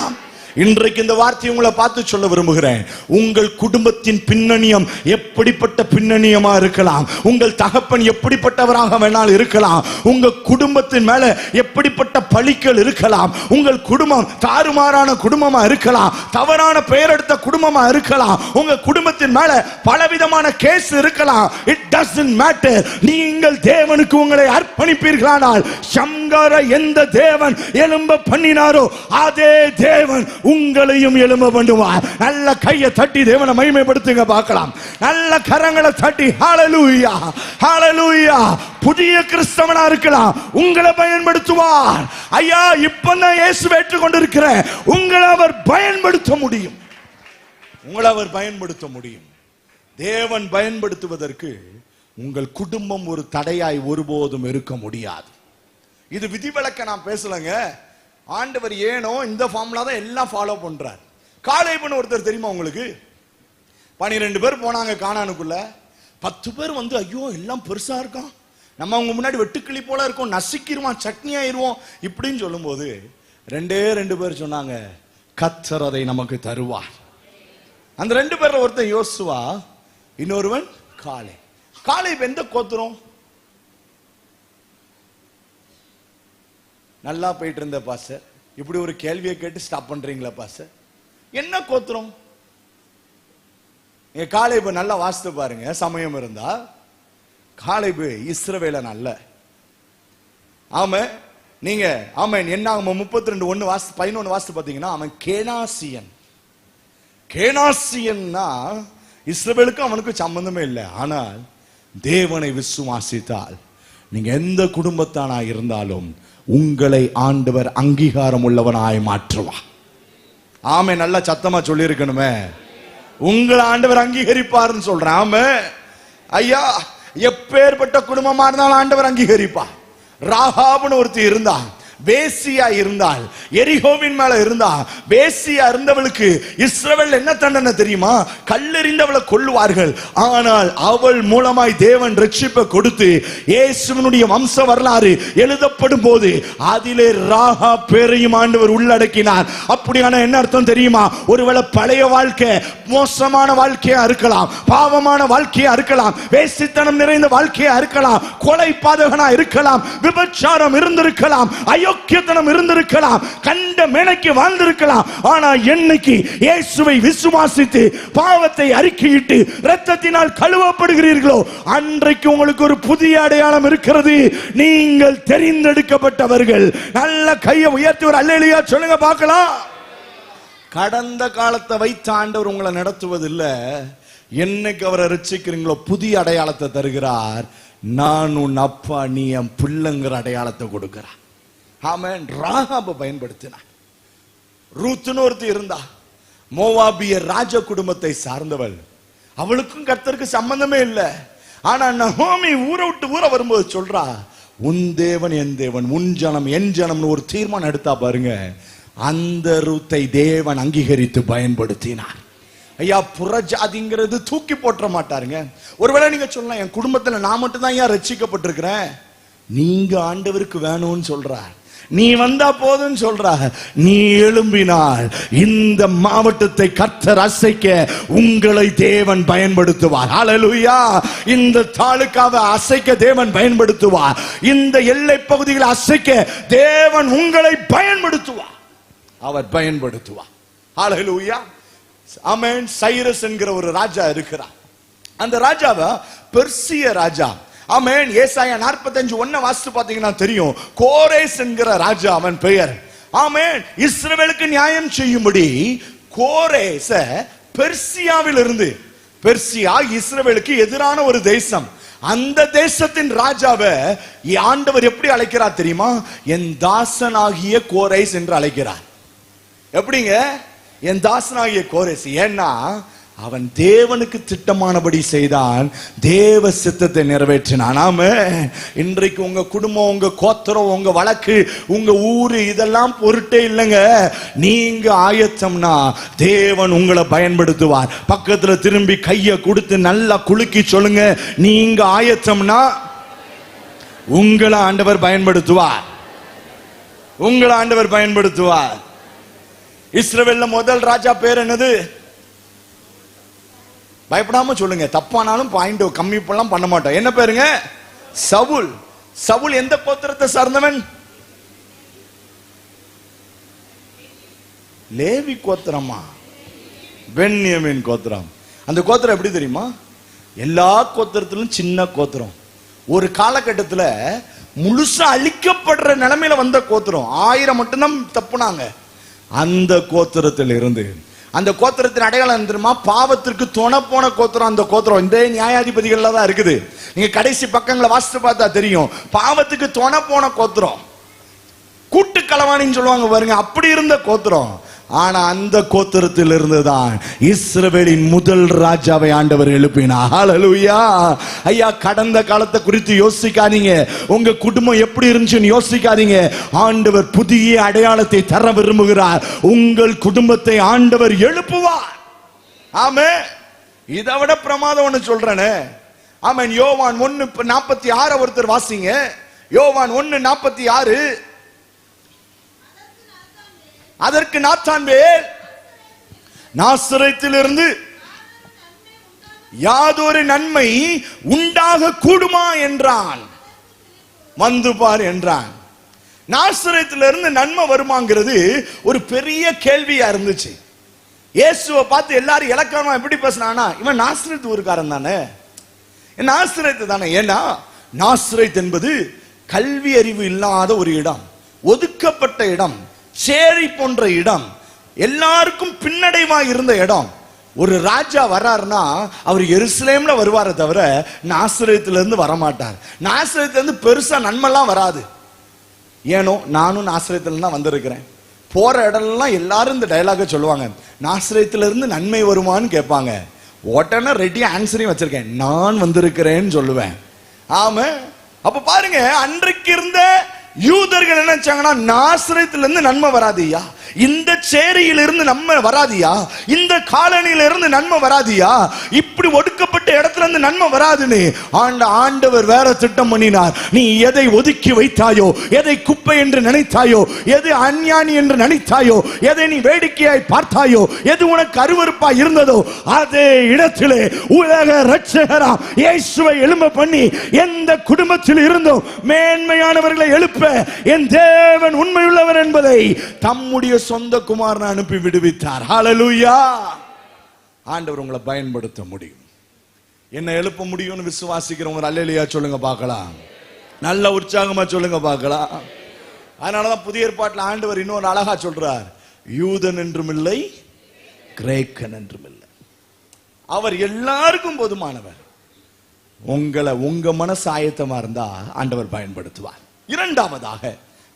S1: இன்றைக்கு இந்த வார்த்தையை உங்களை பார்த்து சொல்ல விரும்புகிறேன். உங்கள் குடும்பத்தின் பின்னணியம் எப்படிப்பட்ட பின்னணியமா இருக்கலாம், உங்கள் தகப்பன் எப்படிப்பட்டவராக வேணாலும் இருக்கலாம், உங்க குடும்பத்தின் மேல எப்படிப்பட்ட பழிகள் இருக்கலாம், உங்கள் குடும்பம் தாறுமாறான குடும்பமா இருக்கலாம், தவறான பெயர் எடுத்த குடும்பமா இருக்கலாம், உங்க குடும்பத்தின் மேல பலவிதமான கேஸ் இருக்கலாம். It doesn't matter. நீங்கள் தேவனுக்கு உங்களை அர்ப்பணிப்பீர்களானால், ஷம்காரை எந்த தேவன் எழும்ப பண்ணினாரோ அதே தேவன் உங்களையும் எழும்ப பண்ணுவார். நல்ல கையை தட்டி தேவனை மகிமைப்படுத்துங்க பார்க்கலாம். நல்ல கரங்களை தட்டி ஹல்லேலூயா, ஹல்லேலூயா. புதிய கிறிஸ்தவனா இருக்கலாம், உங்களை பயன்படுத்துவார். ஐயா, இப்பதான் இயேசுவை ஏற்றுக்கொண்டிருக்கிறேன், உங்களை அவர் பயன்படுத்த முடியும். உங்களை அவர் பயன்படுத்த முடியும். தேவன் பயன்படுத்துவதற்கு உங்கள் குடும்பம் ஒரு தடையாய் ஒருபோதும் இருக்க முடியாது. இது விதிவிலக்க நான் பேசலங்க. ஆண்டவர் ஏனோ இந்த ஃபார்முலா தான் எல்லாம் ஃபாலோ பண்றார். காலேபுன்னு ஒருத்தர் தெரியுமா உங்களுக்கு? 12 பேர் போனாங்க கானானுக்குள்ள. 10 பேர் வந்து ஐயோ எல்லாம் பெருசா இருக்கான், நம்ம அவங்க முன்னாடி வெட்டுக்கிளி போல இருக்கும், நசுக்கிடுவான், சட்னி ஆயிருவோம் இப்படின்னு சொல்லும் போது 2 பேர் சொன்னாங்க, கர்த்தர் அதை நமக்கு தருவார். அந்த 2 பேர்ல ஒருத்தன் யோசுவா, இன்னொருவன் காலே. காலேப் எந்த கோத்திரம்? நல்லா போயிட்டு இருந்த பாஸ்டர், இப்படி ஒரு கேள்வியை கேட்டு ஸ்டாப் பண்றீங்களா பாஸ்டர்? என்ன கோத்திரம்? காலேபு நல்லா வாசித்து பாருங்க சமயம் இருந்தா. காலேபு இஸ்ரவேலன் அல்ல. ஆமா, நீங்க ஆமேன் என்ன 32:1 வாசித்து 11 வாசித்து பாத்தீங்கன்னா அவன் கேனாசியன். கேனாசியன்னா இஸ்ரவேலுக்கும் அவனுக்கும் சம்பந்தமே இல்லை. ஆனால் தேவனை விசுவாசித்தால் நீங்க எந்த குடும்பத்தானா இருந்தாலும் உங்களை ஆண்டவர் அங்கீகாரம் உள்ளவனாய் மாற்றுவார். ஆமே, நல்ல சத்தமா சொல்லி இருக்கணுமே. உங்களை ஆண்டவர் அங்கீகரிப்பார்னு சொல்றேன். ஆமே ஐயா, எப்பேற்பட்ட குடும்பமா இருந்தாலும் ஆண்டவர் அங்கீகரிப்பார். ராகாபுன்னு ஒருத்தி இருந்தா, வேசியா இருந்தால், எரிகோவின் மேல இருந்தா. வேசியா இருந்தவளுக்கு இஸ்ரவேல் என்ன தண்டனை தெரியுமா? கல்லெறிந்தவளை கொல்லுவார்கள். ஆனால் அவள் மூலமாய் தேவன் ரட்சிப்பை கொடுத்து இயேசுவினுடைய வம்ச வரலாறு எழுதப்படும் போது அதிலே ராகா பேரையும் ஆண்டவர் உள்ளடக்கினார். அப்படியான என்ன அர்த்தம் தெரியுமா? ஒருவேளை பழைய வாழ்க்கை மோசமான வாழ்க்கையா இருக்கலாம், பாவமான வாழ்க்கையா இருக்கலாம், வேசித்தனம் நிறைந்த வாழ்க்கையா இருக்கலாம், கொலை பாதகனா இருக்கலாம், விபச்சாரம் இருந்திருக்கலாம், அயோக்கியத்தனம் இருந்திருக்கலாம், கண்ட மேனைக்கு வாழ்ந்திருக்கலாம். ஆனா என்னைக்கு இயேசுவை விசுவாசித்து பாவத்தை அறிக்கையிட்டு இரத்தத்தினால் கழுவப்படுகிறீர்களோ அன்றைக்கு உங்களுக்கு ஒரு புதிய அடையாளம் இருக்கிறது. நீங்கள் தெரிந்தெடுக்கப்பட்டவர்கள். நல்ல கையை உயர்த்தி ஒரு அல்லேலூயா சொல்லுங்க பார்க்கலாம். கடந்த காலத்தை வைத்து ஆண்டவர் உங்களை நடத்துவதில்லை. என்னைக்கு அவரை ரட்சிக்கிறீங்களோ புதிய அடையாளத்தை தருகிறார். நான் உன் அப்பா, நீ என் பிள்ளைங்கிற அடையாளத்தை கொடுக்கிறார். ஆமென். ராகாபை பயன்படுத்தினார். ரூத்துன்னு ஒருத்தி இருந்தா, மோவாபிய ராஜ குடும்பத்தை சார்ந்தவள். அவளுக்கும் கர்த்தருக்கு சம்பந்தமே இல்லை. ஆனா நகோமி ஊரை விட்டு ஊரை வரும்போது சொல்றா, உன் தேவன் என் தேவன், உன் ஜனம் என் ஜனம்னு ஒரு தீர்மானம் எடுத்தா பாருங்க. அந்த ரூத்தை தேவன் அங்கீகரித்து பயன்படுத்தினார். ஐயா, புறஜாதிங்கிறது தூக்கி போட்ட மாட்டாருங்க. ஒருவேளை நீங்க சொல்லலாம், என் குடும்பத்துல நான் மட்டும் தான் ஏன் ரட்சிக்கப்பட்டிருக்கிறேன். நீங்க ஆண்டவருக்கு வேணும்னு சொல்றார், நீ வந்தா போதும் சொல்றார். நீ எழும்பினால் இந்த மாவட்டத்தை கர்த்தர் அசைக்க உங்களை தேவன் பயன்படுத்துவார். ஹல்லேலூயா. இந்த தாலுகாவை அசைக்க தேவன் பயன்படுத்துவார். இந்த எல்லை பகுதிகளை அசைக்க தேவன் உங்களை பயன்படுத்துவார். அவர் பயன்படுத்துவார். ஹல்லேலூயா. ஆமென். சைரஸ் என்கிற ஒரு ராஜா இருக்கிறார். அந்த ராஜாவை பெர்சிய ராஜா. ஆமென். ஏசாயா 45:1 வாசித்து பாத்தீங்கன்னா தெரியும். கோரேஸ் என்கிற ராஜா அவன் பெயர். ஆமென். இஸ்ரவேலுக்கு நியாயம் செய்யும்படி கோரேஸ பெர்சியாவில் இருந்து, பெர்சியா இஸ்ரவேலுக்கு எதிரான ஒரு தேசம், அந்த தேசத்தின் ராஜாவை ஆண்டவர் எப்படி அழைக்கிறார் தெரியுமா? என் தாசனாகிய கோரேஸ் என்று அழைக்கிறார். எப்படிங்க? என் தாசனாகிய கோரேஸ். ஏன்னா அவன் தேவனுக்கு திட்டமானபடி செய்தான், தேவ சித்தத்தை நிறைவேற்றினான். ஆமென். இன்றைக்கு உங்க குடும்பம், உங்க கோத்திரம், உங்க வழக்கு, உங்க ஊரு இதெல்லாம் பொருட்டே இல்லைங்க. நீங்க ஆயத்தம்னா தேவன் உங்களை பயன்படுத்துவார். பக்கத்துல திரும்பி கையை கொடுத்து நல்லா குலுக்கி சொல்லுங்க, நீங்க ஆயத்தம்னா உங்களை ஆண்டவர் பயன்படுத்துவார். உங்களை ஆண்டவர் பயன்படுத்துவார். இஸ்ரவேல்ல முதல் ராஜா பேர் என்னது? பயப்படாம சொல்லுங்க, தப்பானாலும் பாயிண்ட் கம்மி பண்ண மாட்டோம். என்ன பேருங்க? சவுல். சவுல் எந்த கோத்திரத்தை சார்ந்தவன்? லேவி கோத்திரமா? பென்யமீன் கோத்திரம். அந்த கோத்திரம் எப்படி தெரியுமா? எல்லா கோத்திரத்திலும் சின்ன கோத்திரம். ஒரு காலகட்டத்தில் முழுசா அழிக்கப்படுற நிலைமையில வந்த கோத்திரம். 1000 மட்டும்தான் தப்புனாங்க. அந்த கோத்திரத்தில் இருந்து, அந்த கோத்திரத்தின் அடையாளம் தெரியுமா? பாவத்திற்கு துணை போன கோத்திரம் அந்த கோத்திரம். இந்த நியாயாதிபதிகள்ல தான் இருக்குது. நீங்க கடைசி பக்கங்களை வாசித்து பார்த்தா தெரியும். பாவத்துக்கு துணை போன கோத்திரம், கூட்டு களவாணின்னு சொல்லுவாங்க பாருங்க, அப்படி இருந்த கோத்திரம். ஆனா அந்த கோத்திரத்தில் இருந்துதான் இஸ்ரவேலின் முதல் ராஜாவை ஆண்டவர் எழுப்பினார். ஹல்லேலூயா. ஐயா, கடந்த காலத்தை குறித்து யோசிக்காதீங்க, உங்க குடும்பம் எப்படி இருந்துச்சுன்னு யோசிக்காதீங்க. ஆண்டவர் புதிய அடையாளத்தை தர விரும்புகிறார். உங்கள் குடும்பத்தை ஆண்டவர் எழுப்புவார். ஆமே. இதை விட பிரமாதம் ஒண்ணு சொல்றேனே. ஆமென். யோவான் 1:46 ஒருத்தர் வாசிங்க. யோவான் 1:46. அதற்கு நாத்தான்வேல், நாசரேத்திலிருந்து யாதொரு நன்மை உண்டாக கூடுமா என்றான். வந்து பார் என்றான். நாசரேத்திலிருந்து நன்மை வருமாங்கிறது ஒரு பெரிய கேள்வியா இருந்துச்சு. இயேசுவை பார்த்து எல்லாரும் இலக்கணமா எப்படி பேசினானா, இவன் நாசரேத் ஊருக்காரன் தானே, நாசரேத் தானே. ஏன்னா நாசரேத் என்பது கல்வி அறிவு இல்லாத ஒரு இடம், ஒதுக்கப்பட்ட இடம், சேரி போன்ற இடம், எல்லாருக்கும் பின்னடைவா இருந்த இடம். ஒரு ராஜா வர்றாருன்னா அவர் எருசலேம்ல வருவாரே தவிர நாசரேத்துல இருந்து வரமாட்டார். நாசரேத்துல இருந்து பெருசா நன்மைலாம் வராது. ஏனோ நானும் நாசரேத்துல தான் வந்திருக்கிறேன். போற இடம்லாம் எல்லாரும் இந்த டயலாக சொல்லுவாங்க, நாசரேத்துல இருந்து நன்மை வருமான்னு கேட்பாங்க. உடனே ரெடி ஆன்சரையும் வச்சிருக்கேன், நான் வந்திருக்கிறேன்னு சொல்லுவேன். ஆமா, அப்ப பாருங்க, அன்றைக்கு இருந்த யூதர்கள் என்ன நினைச்சாங்கன்னா, நாசரேத்துல இருந்து நன்மை வராதியா, இந்த சேரியில இருந்து நன்மை வராதியா, இந்த காலனியில இருந்து நன்மை வராதியா, இப்படி ஒடுக்கப்பட்ட இடத்துல இருந்து நன்மை வராதுன்னு ஆண்டவர் வேற திட்டம் பண்ணினார். நீ எதை ஒதுக்கி வைத்தாயோ, எதை குப்பை என்று நினைத்தாயோ, எது அஞ்ஞானி என்று நினைத்தாயோ, எதை நீ வேடிக்கையாய் பார்த்தாயோ, எது உனக்கு அருவருப்பாய் இருந்ததோ, அதே இடத்திலே உலக இரட்சகரா இயேசுவை எழும்ப பண்ணி எந்த குடும்பத்தில் இருந்தோ மேன்மையானவர்களை எழுப்ப என் தேவன் உண்மையுள்ளவர் என்பதை தம்முடைய சொந்த குமாரனை அனுப்பி விடுவித்தார். ஹல்லேலூயா. ஆண்டவர் உங்களை பயன்படுத்த முடியும், என்ன எழுப்ப முடியும்னு விசுவாசிக்கிறவங்க அல்லேலூயா சொல்லுங்க பார்க்கலாம். நல்ல உற்சாகமா சொல்லுங்க பார்க்கலாம். அதனாலதான் புதிய ஏற்பாட்டில் ஆண்டவர் இன்னொரு அழகா சொல்றார், யூதன் என்றும் இல்லை, கிரேக்கன் என்றும் இல்லை, அவர் எல்லாருக்கும் போதுமானவர். உங்க மனசு ஆயத்தமா இருந்தா ஆண்டவர் பயன்படுத்துவார். இரண்டாவதாக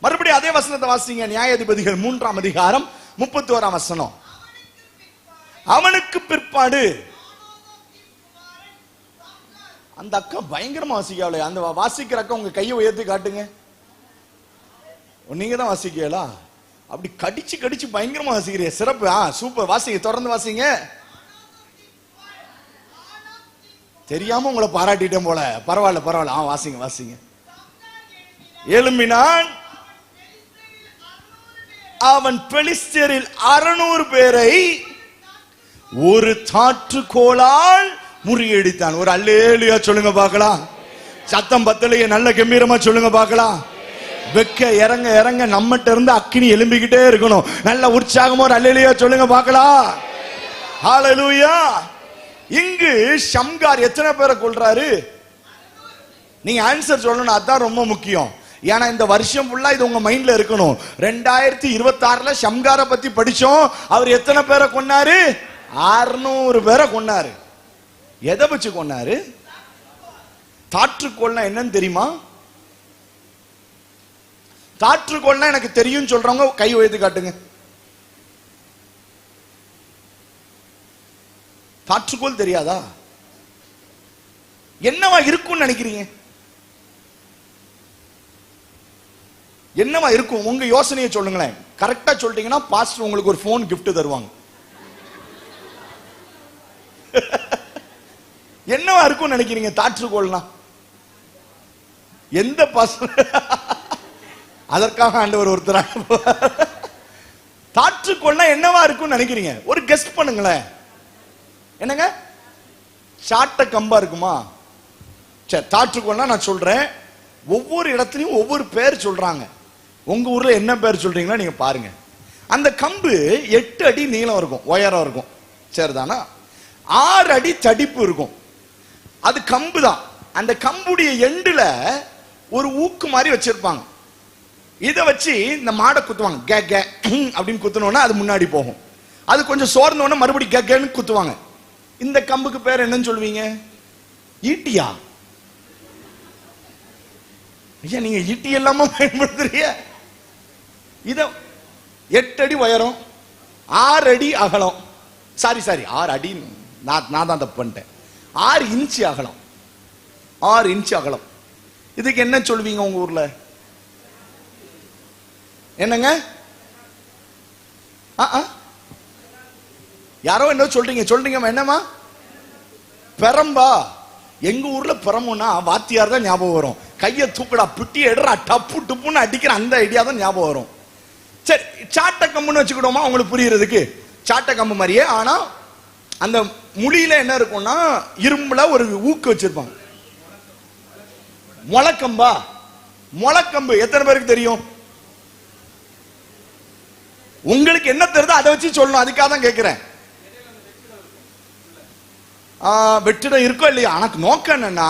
S1: மறுபடியும் அதே வசனத்தை வாசிங்க, நியாயாதிபதிகள் 3ஆம் அதிகாரம் 31ஆம் வசனம். அவனுக்கு பிற்பாடு, அந்த அக்கா பயங்கரமா வாசிக்கல, அந்த வாசிக்கிற அக்கா உங்க கையை உயர்த்தி காட்டுங்க. நீங்க தான் வாசிக்கலா, அப்படி கடிச்சு கடிச்சு பயங்கரமா வாசிக்கிறீங்க, சிறப்பு. சூப்பர், வாசிங்க, தொடர்ந்து வாசிங்க. தெரியாம உங்களை பாராட்டிட்டேன் போல, பரவாயில்ல பரவாயில்ல, வாசிங்க வாசிங்க. எழும்பினான், அவன் பெலிஸ்தரில் 600 பேரை ஒரு தாற்றுக்கோளால் முறியடித்தான். ஒரு அல்லேலூயா சொல்லுங்க பார்க்கலாம். சத்தம் பத்தலையே, நல்ல கம்பீரமா சொல்லுங்க பார்க்கலாம். வெக்க இறங்க இறங்க நம்மகிட்ட இருந்து அக்கினி எழும்பிக்கிட்டே இருக்கணும். நல்ல உற்சாகமா ஒரு அல்லேலூயா சொல்லுங்க பார்க்கலாம். ஹல்லேலூயா. இங்கு ஷம்கார் எத்தனை பேரை கொல்றாரு? நீங்க ஆன்சர் சொல்லணும், அதான் ரொம்ப முக்கியம். ஏன்னா இந்த வருஷம் ஃபுல்லா இது உங்க மைண்ட்ல இருக்கணும். 2026ல ஷம்காரை பத்தி படிச்சோம். அவர் எத்தனை பேரை கொன்னாரு? 600 பேரை கொன்னாரு. எதை வச்சு கொன்னாரு? தாற்றுக்கோள்னா என்னன்னு தெரியுமா? தாற்றுக்கோள்னா எனக்கு தெரியும் சொல்றவங்க கை உயர்த்தி காட்டுங்க. தாற்றுக்கோள் தெரியாதா? என்னவா இருக்கும்னு நினைக்கிறீங்க? என்னவா இருக்கும்? உங்க யோசனையை சொல்லுங்களேன். கரெக்டா சொல்லிட்டீங்கன்னா பாஸ்டர் உங்களுக்கு ஒரு போன் gift தருவாங்க. என்னவா இருக்கும் நினைக்கிறீங்க? தாற்றுக்கோள்னா எந்த பாஸ்டர்? அதற்காக ஆண்டவர் ஒருத்தர். தாற்றுக்கோள்னா என்னவா இருக்கும் நினைக்கிறீங்க? ஒரு கெஸ்ட் பண்ணுங்களேன். என்னங்க? சாட்ட கம்பா இருக்குமா? சரி, தாற்றுக்கோள்னா நான் சொல்றேன், ஒவ்வொரு இடத்துலயும் ஒவ்வொரு பேர் சொல்றாங்க. உங்க ஊர்ல என்ன பேர் சொல்றீங்களா நீங்க பாருங்க. அந்த கம்பு 8 அடி நீளம் இருக்கும், உயரம் இருக்கும், சரிதானா? 6 அடி தடிப்பு இருக்கும். அது கம்பு தான். அந்த கம்புடைய எண்டுல ஒரு ஊக்கு மாதிரி வச்சிருப்பாங்க. இதை வச்சு இந்த மாடை குத்துவாங்க. கே கே அப்படின்னு குத்துனோன்னா அது முன்னாடி போகும். அது கொஞ்சம் சோர்ந்தோன்னா மறுபடியும் கே கேன்னு குத்துவாங்க. இந்த கம்புக்கு பேர் என்னன்னு சொல்லுவீங்க? ஈட்டியா? ஐயா, நீங்க ஈட்டி எல்லாமே பயன்படுத்துறீங்க. இத 8 அடி உயரம், 6 அடி அகலம். சாரி 6 அடி, நான் தான் தப்பு பண்ணிட்டேன். 6 இன்ச்சு அகலம், 6 இன்ச்சு அகலம். இதுக்கு என்ன சொல்வீங்க உங்க ஊர்ல? என்னங்க? யாரோ என்ன சொல்றீங்க? என்னமா? பெரம்பா? எங்க ஊர்ல பெரம்புனா வாத்தியார் தான் ஞாபகம் வரும். கையை தூக்கடா, பிட்டி எடுறா, டப்பு டுப்புன்னு அடிக்கிற அந்த ஐடியா தான் ஞாபகம் வரும். சரி, சாட்ட கம்புன்னு வச்சுக்கிட்டோமா உங்களுக்கு புரியுறதுக்கு? சாட்ட கம்பு மாதிரியே, ஆனா அந்த முடியில என்ன இருக்கும்னா இரும்புல ஒரு ஊக்கு வச்சிருப்பாங்க. முளக்கம்பா? முளக்கம்பு எத்தனை பேருக்கு தெரியும்? உங்களுக்கு என்ன தெரியுதோ அதை வச்சு சொல்லணும், அதுக்காக தான் கேட்கிறேன். வெற்றிடம் இருக்கோ இல்லையா? எனக்கு நோக்கம் என்னன்னா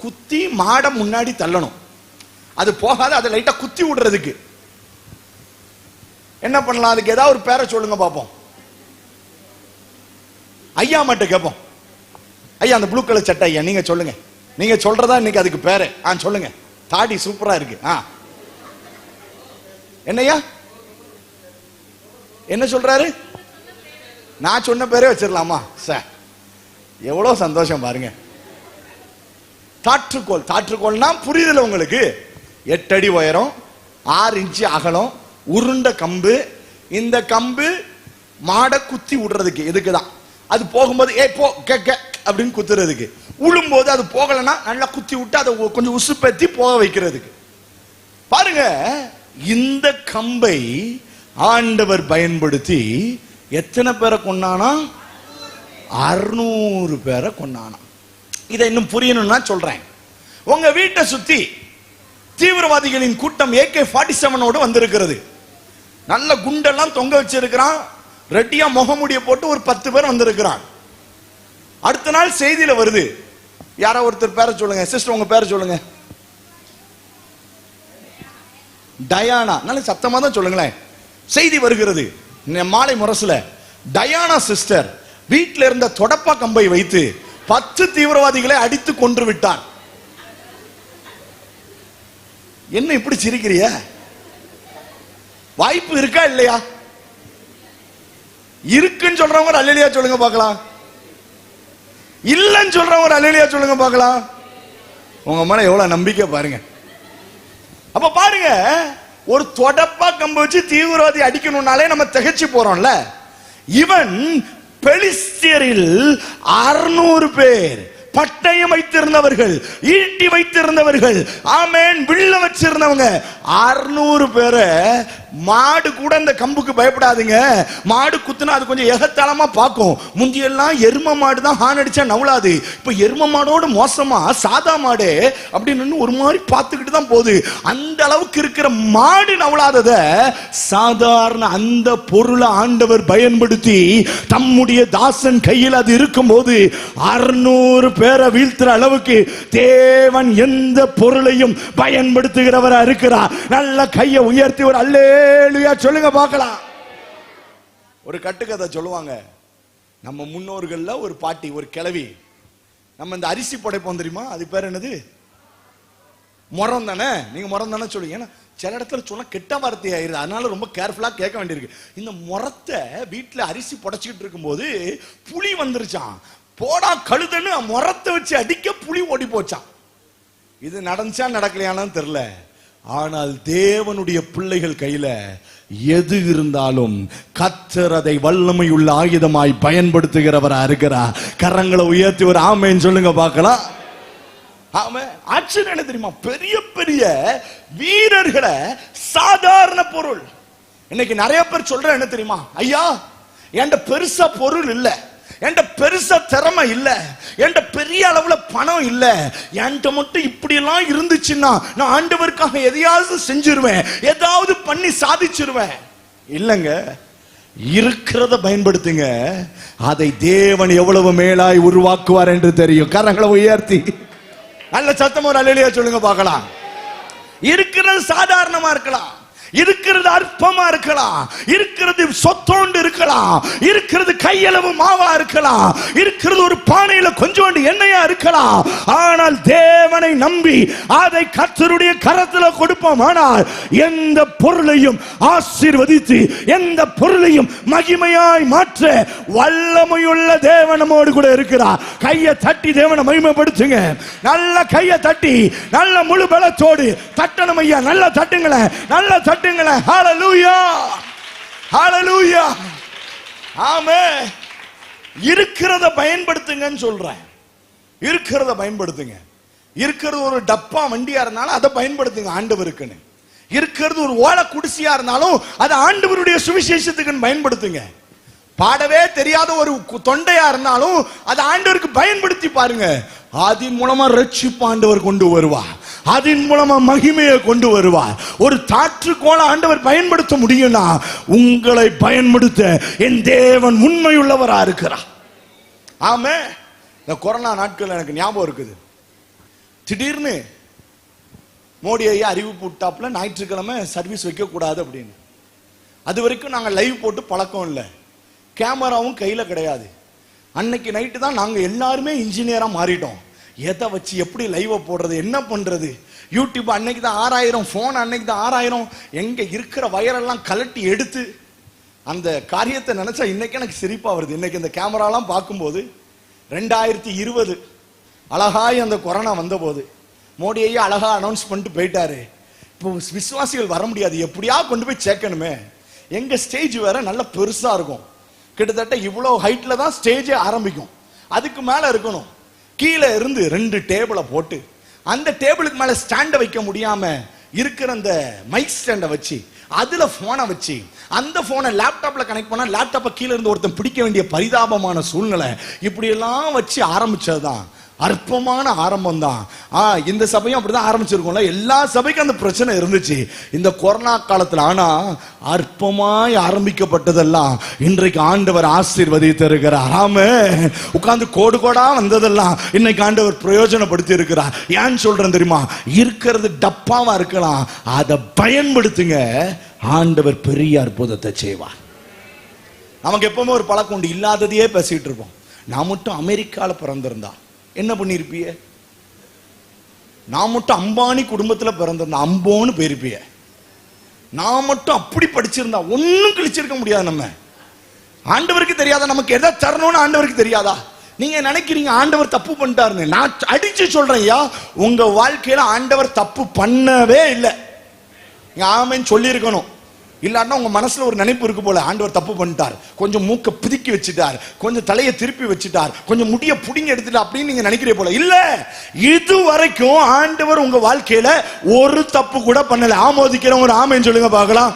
S1: குத்தி மாட முன்னாடி தள்ளணும், அது போகாத, அதை லைட்டா குத்தி விடுறதுக்கு என்ன பண்ணலாம்? அதுக்கு ஏதாவது ஒரு பேரை சொல்லுங்க பாப்போம். ஐயா மட்டும் கேட்போம். ஐயா, அந்த ப்ளூ கலர் சட்டை ஐயா, நீங்க சொல்லுங்க. நீங்க சொல்றதா இன்னைக்கு அதுக்கு பேரு? சொல்லுங்க. தாடி சூப்பரா இருக்கு. என்னையா என்ன சொல்றாரு? நான் சொன்ன பேரே வச்சிடலாமா சார்? எவ்வளவு சந்தோஷம் பாருங்க. தாற்றுக்கோள். தாற்றுக்கோள்னா புரியுதுல உங்களுக்கு? 8 அடி உயரம், 6 இன்ச்சு அகலம், உருண்ட கம்பு. இந்த கம்பு மாடை குத்தி விடுறதுக்கு இதுக்குதான். அது போகும்போது போ அப்படின்னு குத்துறதுக்கு, உழும்போது அது போகலன்னா நல்லா குத்தி விட்டு அதை கொஞ்சம் உசுப்பேத்தி போக வைக்கிறதுக்கு. பாருங்க, இந்த கம்பை ஆண்டவர் பயன்படுத்தி எத்தனை பேரை கொண்டானா? 600 பேரை கொண்டானா. இதை இன்னும் புரியணும்னா சொல்றேன். உங்க வீட்டை சுத்தி தீவிரவாதிகளின் கூட்டம் AK-47 வந்திருக்கிறது. நல்ல குண்டெல்லாம் தொங்க வச்சிருக்கிறான். ரெட்டியா முகமுடிய போட்டு ஒரு 10 பேர் வந்திருக்கிறான். அடுத்த நாள் செய்தியில வருது. யாரோ ஒருத்தர் பேரை சொல்லுங்க சிஸ்டர், உங்க பேரை சொல்லுங்க. டயானா. நல்ல சத்தமா தான் சொல்லுங்களேன். செய்தி வருகிறது மாலை முரசுல, டயானா சிஸ்டர் வீட்டில் இருந்த தொடப்பா கம்பை வைத்து 10 தீவிரவாதிகளை அடித்து கொன்று விட்டார். என்ன இப்படி சிரிக்கிறிய? வாய்ப்பு இருக்கா இல்லையா? இருக்குன்னு சொல்றவங்க ஒரு அல்லேலியா சொல்லுங்க பார்க்கலாம். இல்லன்னு சொல்றவங்க ஒரு அல்லேலியா சொல்லுங்க பார்க்கலாம். உங்க மேல எவ்வளவு நம்பிக்கை பாருங்க. அப்ப பாருங்க, ஒரு தொடப்பா கம்பு வச்சு தீவிரவாதி அடிக்கணும்னாலே நம்ம திகைச்சு போறோம்ல. இவன் பெலிஸ்தியரில் 600 பேர், பட்டயம் வைத்திருந்தவர்கள், ஈட்டி வைத்திருந்தவர்கள், ஆமென், வில்ல வச்சிருந்தவங்க 600 பேரை. மாடு கூட இந்த கம்புக்கு பயப்படாதுங்க. மாடு குத்துனா அது கொஞ்சம் எகத்தாளமா பார்க்கும். முந்தியெல்லாம் எரும மாடு தான் ஹார்ன் அடிச்சா நவளாது. இப்ப எரும மாடோடு மோசமா சாதா மாடு அப்படின்னு ஒரு மாதிரி பார்த்துக்கிட்டு தான் போகுது. அந்த அளவுக்கு இருக்கிற மாடு நவளாதத சாதாரண அந்த பொருளை ஆண்டவர் பயன்படுத்தி தம்முடைய தாசன் கையில் அது இருக்கும் போது 600 பேரை வீழ்த்துற அளவுக்கு தேவன் எந்த பொருளையும் பயன்படுத்துகிறவரா இருக்கிறார். நல்ல கையை உயர்த்தி ஒரு அல்லேலூயா சொல்லுங்க பார்க்கலாம். ஒரு கட்டுக்கதை சொல்லுவாங்க. நம்ம முன்னோர்கள்ல ஒரு பாட்டி, ஒரு கிழவி, நம்ம இந்த அரிசி படைப்போம் தெரியுமா, அது பேர் என்னது? முறம் தானே? நீங்க முறம் தானே சொல்லுங்க. ஏன்னா சில இடத்துல சொன்னா கெட்ட வார்த்தை ஆயிருது, அதனால ரொம்ப கேர்ஃபுல்லா கேட்க வேண்டியிருக்கு. இந்த முறத்தை வீட்டுல அரிசி புடைச்சிக்கிட்டு இருக்கும்போது புலி வந்துருச்சான். போடா கழுதுன்னு முறத்தை வச்சு அடிக்க புலி ஓடி போச்சான். இது நடந்துச்சா நடக்கலையானு தெரியல. ஆனால் தேவனுடைய பிள்ளைகள் கையில எது இருந்தாலும் கர்த்தர் அதை வல்லமையுள்ள ஆயுதமாய் பயன்படுத்துகிறவரா இருக்கிறார். கரங்களை உயர்த்தி ஒரு ஆமென் சொல்லுங்க பார்க்கலாம். ஆமென். ஆச்சரியம் என்ன தெரியுமா? பெரிய பெரிய வீரர்களை சாதாரண பொருள். இன்னைக்கு நிறைய பேர் சொல்ற என்ன தெரியுமா? ஐயா, என்கிட்ட பெருசா பொருள் இல்ல, என்கிட்ட பெருசா திறமை இல்ல, என்கிட்ட பெரிய அளவுல பணம் இல்ல, என்கிட்ட மட்டும் இப்படி எல்லாம் இருந்துச்சுன்னா நான் ஆண்டவருக்காக எதையாவது செஞ்சிருவேன், ஏதாவது பண்ணி சாதிச்சிருவேன். இல்லங்க, இருக்கிறத பயன்படுத்துங்க. அதை தேவன் எவ்வளவு மேலாய் உருவாக்குவார் என்று தெரியும். கரங்களை உயர்த்தி நல்ல சத்தம் ஒரு அல்லேலூயா சொல்லுங்க பார்க்கலாம். இருக்கிறது சாதாரணமா இருக்கலாம், இருக்கிறது அற்பமா இருக்கலாம், இருக்கிறது சொத்தோண்டு இருக்கலாம், இருக்கிறது கையளவு மாவா இருக்கலாம், இருக்கிறது ஒரு பானையில கொஞ்சோண்டு எண்ணெயா இருக்கலாம். ஆனால் தேவனை நம்பி அதை கர்த்தருடைய கரத்துல கொடுப்போம். ஆனால் எந்த பொருளையும் ஆசீர்வதித்து எந்த பொருளையும் மகிமையாய் மாற்ற வல்லமையுள்ள தேவன் நம்மோடு கூட இருக்கிறார். கையை தட்டி தேவனை மகிமைப்படுத்துங்க. நல்ல கையை தட்டி நல்ல முழு பலத்தோடு தட்டணும் ஐயா. நல்ல தட்டுங்களேன், நல்ல தட்டுங்களேன். ஹalleluya, ஹalleluya, ஆமென். இருக்கிறத பயன்படுத்துங்கன்னு சொல்றேன். இருக்கிறத பயன்படுத்துங்க. இருக்கிறது ஒரு டப்பா வண்டியா இருந்தாலும் அதை பயன்படுத்துங்க ஆண்டவருக்குன்னு. இருக்கிறது ஒரு ஓலை குடிசையா இருந்தாலும் அதை ஆண்டவருடைய சுவிசேஷத்துக்குன்னு பயன்படுத்துங்க. பாடவே தெரியாத ஒரு தொண்டையா இருந்தாலும் அதை ஆண்டவருக்கு பயன்படுத்தி பாருங்க. அதன் மூலமா ரட்சிப்பு ஆண்டவர் கொண்டு வருவார், அதன் மூலமா மகிமையை கொண்டு வருவார். ஒரு தாற்றுக்கோள ஆண்டவர் பயன்படுத்த முடியும்னா உங்களை பயன்படுத்த என் தேவன் உண்மையுள்ளவரா இருக்கிறார். ஆமே. இந்த கொரோனா நாட்கள் எனக்கு ஞாபகம் இருக்குது. திடீர்னு மோடி ஐயா அறிவிப்பு விட்டாப்புல ஞாயிற்றுக்கிழமை சர்வீஸ் வைக்க கூடாது அப்படின்னு. அது வரைக்கும் நாங்க லைவ் போட்டு பழக்கம் இல்லை, கேமராவும் கையில கிடையாது. அன்னைக்கு நைட்டு தான் நாங்க எல்லாருமே இன்ஜினியரா மாறிட்டோம். எதை வச்சு எப்படி லைவ் போடுறது, என்ன பண்றது, யூடியூப் அன்னைக்கு தான் 6000, போன் அன்னைக்கு தான் 6000. எங்க இருக்கிற வயரெல்லாம் கலட்டி எடுத்து அந்த காரியத்தை நினைச்சா இன்னைக்கு எனக்கு சிரிப்பா வருது. இன்னைக்கு இந்த கேமராலாம் பார்க்கும்போது 2020 அழகாய் அந்த கொரோனா வந்த போது மோடி ஐயா அழகா அனௌன்ஸ் பண்ணிட்டு போயிட்டாரு. இப்போ விசுவாசிகள் வர முடியாது, எப்படியா கொண்டு போய் சேர்க்கணுமே. எங்க ஸ்டேஜ் வேற நல்ல பெருசா இருக்கும், கிட்டத்தட்ட இவ்வளவு ஹைட்ல தான் ஸ்டேஜே ஆரம்பிக்கும். அதுக்கு மேல இருக்கணும். கீழே இருந்து 2 டேபிளை போட்டு அந்த டேபிளுக்கு மேல ஸ்டாண்ட வைக்க முடியாம இருக்கிற அந்த மைக் ஸ்டாண்ட வச்சு அதுல போனை வச்சு அந்த போனை லேப்டாப்ல கனெக்ட் பண்ணா லேப்டாப்பை கீழே இருந்து ஒருத்தன் பிடிக்க வேண்டிய பரிதாபமான சூழ்நிலை. இப்படி எல்லாம் வச்சு ஆரம்பிச்சதுதான் அற்பமான ஆரம்பம் தான். இந்த சபையும் அப்படிதான் ஆரம்பிச்சிருக்கோம்ல. எல்லா சபைக்கும் அந்த பிரச்சனை இருந்துச்சு இந்த கொரோனா காலத்துல. ஆனா அற்பமாய் ஆரம்பிக்கப்பட்டதெல்லாம் இன்றைக்கு ஆண்டவர் ஆசீர்வதித்து இருக்கிறார். ஆமென். உட்கார்ந்து கோடு கோடா வந்ததெல்லாம் இன்னைக்கு ஆண்டவர் பிரயோஜனப்படுத்தி இருக்கிறார். ஏன் சொல்றேன் தெரியுமா? இருக்கிறது டப்பாவா இருக்கலாம், அதை பயன்படுத்துங்க, ஆண்டவர் பெரிய அற்புதத்தை செய்வார். நமக்கு எப்பவுமே ஒரு பழக்கம் உண்டு, இல்லாததையே பேசிட்டு இருப்போம். நான் மட்டும் அமெரிக்கால பிறந்திருந்தா என்ன பண்ணிருப்பிய? நான் மட்டும் அம்பானி குடும்பத்துல பிறந்திருந்தா அம்போன்னு போயிருப்பிய. நான் மட்டும் அப்படி படிச்சிருந்தா ஒன்னும் கிழிச்சிருக்க முடியாது. நம்ம ஆண்டவருக்கு தெரியாதா? நமக்கு எதை தரணும்னு ஆண்டவருக்கு தெரியாதா? நீங்க நினைக்கிறீங்க ஆண்டவர் தப்பு பண்ணிட்டாருன்னு. நான் அடிச்சு சொல்றேன், யா உங்க வாழ்க்கையில ஆண்டவர் தப்பு பண்ணவே இல்லை. ஆமென் சொல்லி இருக்கணும். இல்லாட்டா உங்க மனசுல ஒரு நினைப்பு இருக்கு போல, ஆண்டவர் தப்பு பண்ணிட்டார், கொஞ்சம் மூக்க பிதுக்கி வச்சுட்டார், கொஞ்சம் தலையை திருப்பி வச்சுட்டார், கொஞ்சம் முடிய புடிங்க எடுத்துட்டார் அப்படின்னு நீங்க நினைக்கிறீங்க போல. இல்ல, இது வரைக்கும் ஆண்டவர் உங்க வாழ்க்கையில ஒரு தப்பு கூட பண்ணல. ஆமோதிக்கிறவங்க ஒரு ஆமென் சொல்லுங்க பார்க்கலாம்.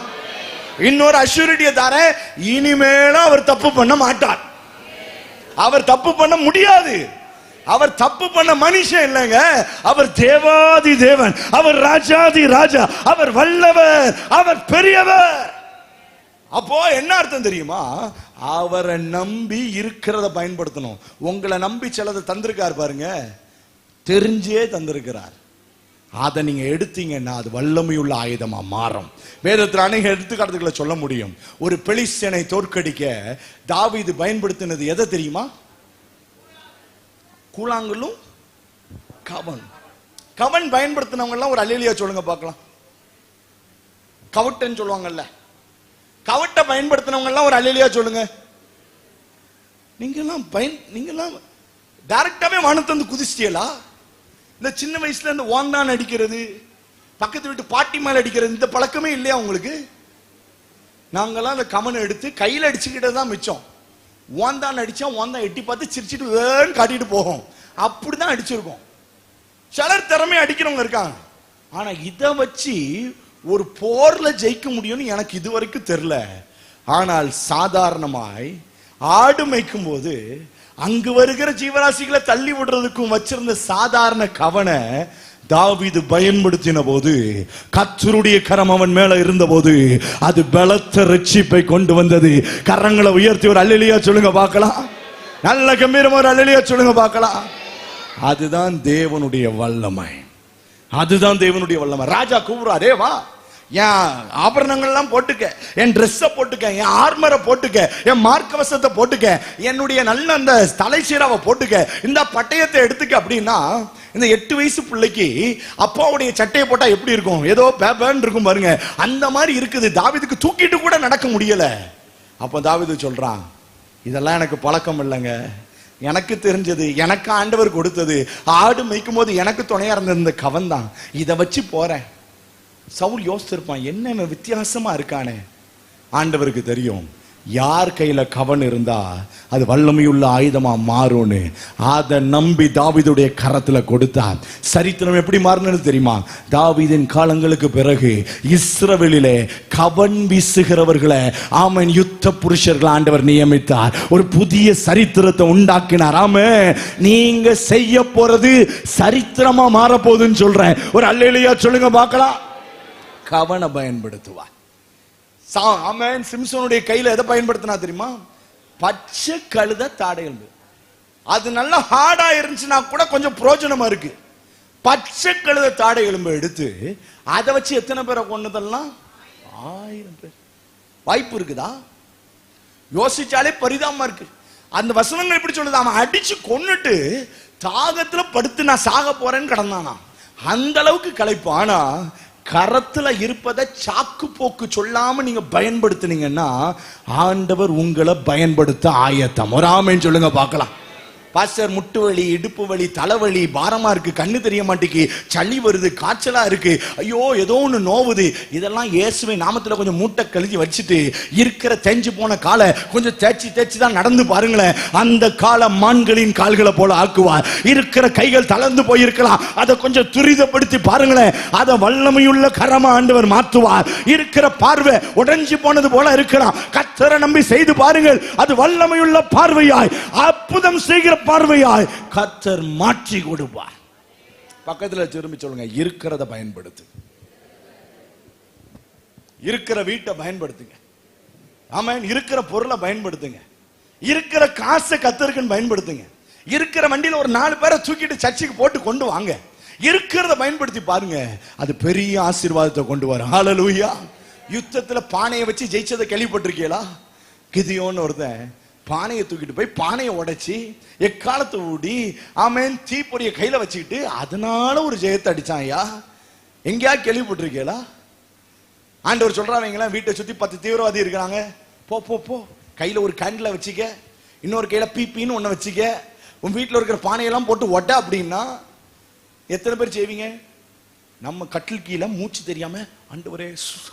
S1: இன்னொரு அஷ்யூரிட்டியை தர, இனிமேலும் அவர் தப்பு பண்ண மாட்டார். அவர் தப்பு பண்ண முடியாது. அவர் தப்பு பண்ண மனுஷன் இல்லைங்க, அவர் தேவாதி தேவன், அவர் ராஜாதி ராஜா, அவர் வல்லவர், அவர் பெரியவர். அப்போ என்ன அர்த்தம் தெரியுமா? அவரை நம்பி இருக்கிறத பயன்படுத்தணும். உங்களை நம்பி சிலதை தந்திருக்கார் பாருங்க, தெரிஞ்சே தந்திருக்கிறார். அதை நீங்க எடுத்தீங்கன்னா அது வல்லமையுள்ள ஆயுதமா மாறும். வேதத்தில் அநேக எடுத்துக்காட்டுகளை சொல்ல முடியும். ஒரு பெலிஸ்தியனை தோற்கடிக்க தாவீது பயன்படுத்தினது எதை தெரியுமா? கூழாங்கல்லும் கவன். கவன் பயன்படுத்தினவங்க எல்லாம் ஒரு அல்லேலியா சொல்லுங்க பார்க்கலாம். கவட்டன் சொல்லுவாங்கல்ல, கவட்டை பயன்படுத்தினவங்க எல்லாம் ஒரு அல்லேலியா சொல்லுங்க. நீங்கெல்லாம் டைரக்டாவே வானத்தந்து குதிச்சிட்டீங்களா? இந்த சின்ன வயசுல இந்த ஓந்தான் அடிக்கிறது, பக்கத்து வீட்டு பாட்டி மேல அடிக்கிறது, இந்த பழக்கமே இல்லையா உங்களுக்கு? நாங்கெல்லாம் அந்த கவனை எடுத்து கையில அடிச்சுக்கிட்டே தான் மிச்சம். ஓந்தான் அடிச்சா ஓந்தான் எட்டி பார்த்து சிரிச்சிட்டு வேன்னு காட்டிட்டு போகும். அப்படிதான் அடிச்சிருக்கோம். சிலர் திறமையை அடிக்கிறவங்க இருக்காங்க. ஆனா இதை வச்சு ஒரு போர்ல ஜெயிக்க முடியும்னு எனக்கு இது வரைக்கும் தெரியல. ஆனால் சாதாரணமாய் ஆடு மேய்க்கும் போது அங்கு வருகிற ஜீவராசிகளை தள்ளி விடுறதுக்கும் வச்சிருந்த சாதாரண கவனை தாவீது பயன்படுத்தின போது, கர்த்தருடைய கரம் அவன் மேல இருந்த போது அது பலத்த ரட்சிப்பை கொண்டு வந்தது. கரங்களை உயர்த்தி ஒரு அல்லேலியா சொல்லுங்க பார்க்கலாம். நல்ல கம்பீரமா ஒரு அல்லேலியா சொல்லுங்க பார்க்கலாம். அதுதான் தேவனுடைய வல்லமை. அதுதான் தேவனுடைய வல்லமை. ராஜா கூப்பிடுறாரே, வா, என் ஆபரணங்கள்லாம் போட்டுக்க, என் ட்ரெஸ்ஸை போட்டுக்க, என் ஆர்மரை போட்டுக்க, என் மார்க்கவசத்தை போட்டுக்க, என்னுடைய நல்ல அந்த தலைச்சீராவை போட்டுக்க, இந்த பட்டயத்தை எடுத்துக்க அப்படின்னா, இந்த 8 வயசு பிள்ளைக்கு அப்பாவுடைய சட்டையை போட்டா எப்படி இருக்கும்? ஏதோ பேபேன்னு இருக்கும் பாருங்க, அந்த மாதிரி இருக்குது. தாவீதுக்கு தூக்கிட்டு கூட நடக்க முடியல. அப்ப தாவீது சொல்றான், இதெல்லாம் எனக்கு பழக்கம் இல்லைங்க, எனக்கு தெரிஞ்சது, எனக்கு ஆண்டவர் கொடுத்தது, ஆடு மேய்க்கும் போது எனக்கு துணையா இருந்த இந்த கவன் தான், இதை வச்சு போறேன். சவுல் யோசிச்சிருப்பான், என்ன வித்தியாசமா இருக்கானே. ஆண்டவருக்கு தெரியும் யார் கையில கவன் இருந்தா அது வல்லமையுள்ள ஆயுதமா மாறும்னு. அதை நம்பி தாவீதுடைய கரத்துல கொடுத்தார். சரித்திரம் எப்படி மாறினது தெரியுமா? தாவீதின் காலங்களுக்கு பிறகு இஸ்ரவேலிலே கவன் வீசுகிறவர்களை, ஆமென், யுத்த புருஷர்கள் ஆண்டவர் நியமித்தார். ஒரு புதிய சரித்திரத்தை உண்டாக்கினார். ஆமென். நீங்க செய்ய போறது சரித்திரமா மாற போகுதுன்னு சொல்றேன். ஒரு அல்லேலூயா சொல்லுங்க பார்க்கலாம். கவனை பயன்படுத்துவார். ஆமென். சிம்சோனுடைய கையில எதை பயன்படுத்தினா தெரியுமா? பச்சை கழுத தாடை எலும்பு. அது நல்லா ஹார்டா இருந்துச்சுன்னா கூட கொஞ்சம் பிரயோஜனமா இருக்கு. பச்சை கழுத தாடை எலும்பு எடுத்து அதை வச்சு எத்தனை பேரை கொண்டதெல்லாம்? 1000 பேர். வாய்ப்பு இருக்குதா? யோசிச்சாலே பரிதாபமா இருக்கு. அந்த வசனங்கள் எப்படி சொல்லுது? அவன் அடிச்சு கொன்னுட்டு தாகத்துல படுத்து நான் சாக போறேன்னு கிடந்தானா. அந்த அளவுக்கு களைப்பு. ஆனா கரத்துல இருப்பதை சாக்கு போக்கு சொல்லாம நீங்க பயன்படுத்தினீங்கன்னா ஆண்டவர் உங்களை பயன்படுத்த ஆயத்தம். ஒரு ஆமென் சொல்லுங்க பார்க்கலாம். பாஸ்டர், முட்டு வலி, இடுப்பு வலி, தலைவலி, பாரமா இருக்கு, கண்ணு தெரிய மாட்டேங்கி, சளி வருது, காய்ச்சலா இருக்கு, ஐயோ ஏதோ ஒண்ணு நோவுது, இதெல்லாம் இயேசுவை நாமத்துல கொஞ்சம் மூட்டை கழுதி வச்சுட்டு இருக்கிற தேஞ்சு போன காலை கொஞ்சம் தேய்ச்சி தான் நடந்து பாருங்களேன். அந்த கால மான்களின் கால்களை போல ஆக்குவார். இருக்கிற கைகள் தளர்ந்து போயிருக்கலாம், அதை கொஞ்சம் துரிதப்படுத்தி பாருங்களேன், அதை வல்லமையுள்ள கரமா ஆண்டவர் மாற்றுவார். இருக்கிற பார்வை உடைஞ்சு போனது போல இருக்கலாம், கர்த்தரை நம்பி செய்து பாருங்கள், அது வல்லமையுள்ள பார்வையாய், அற்புதம் செய்கிற பார்வையாய் கர்த்தர் மாற்றி கொடுப்பார். பக்கத்துல திரும்பி சொல்லுங்க, இருக்கிறத பயன்படுத்து. இருக்கிற வீட்டை பயன்படுத்துங்க. ஆமென். இருக்கிற பொருளை பயன்படுத்துங்க. இருக்கிற காசை கர்த்தருக்குன்னு பயன்படுத்துங்க. இருக்கிற வண்டியில ஒரு 4 பேரை தூக்கிட்டு சர்ச்சுக்கு போட்டு கொண்டு வாங்க. இருக்கிறத பயன்படுத்தி பாருங்க, அது பெரிய ஆசீர்வாதத்தை கொண்டு வரும். ஹல்லேலூயா. யுத்தத்துல பானையை வச்சு ஜெயிச்சதை கேள்விப்பட்டிருக்கீங்களா? கிதியோன்னு ஒருத்தன் பானையை தூக்கிட்டு போய் பானையை உடைச்சி எக்காலத்தை ஊடி, ஆமென், தீப்பொறிய கையில வச்சுக்கிட்டு அதனால ஒரு ஜெயத்தை அடிச்சான். ஐயா, எங்கேயா கேள்விப்பட்டிருக்கீங்களா? ஆண்டவர் சொல்றாங்க, வீட்டை சுத்தி 10 தீவிரவாதி இருக்கிறாங்க, போ போ போ, கையில ஒரு கேண்டில வச்சுக்க, இன்னொரு கையில பிபின்னு ஒண்ணு வச்சுக்க, உன் வீட்டுல இருக்கிற பானையெல்லாம் போட்டு ஒட்ட அப்படின்னா எத்தனை பேர் செய்வீங்க? நம்ம கட்டில் கீழே மூச்சு தெரியாம, ஆண்டவரே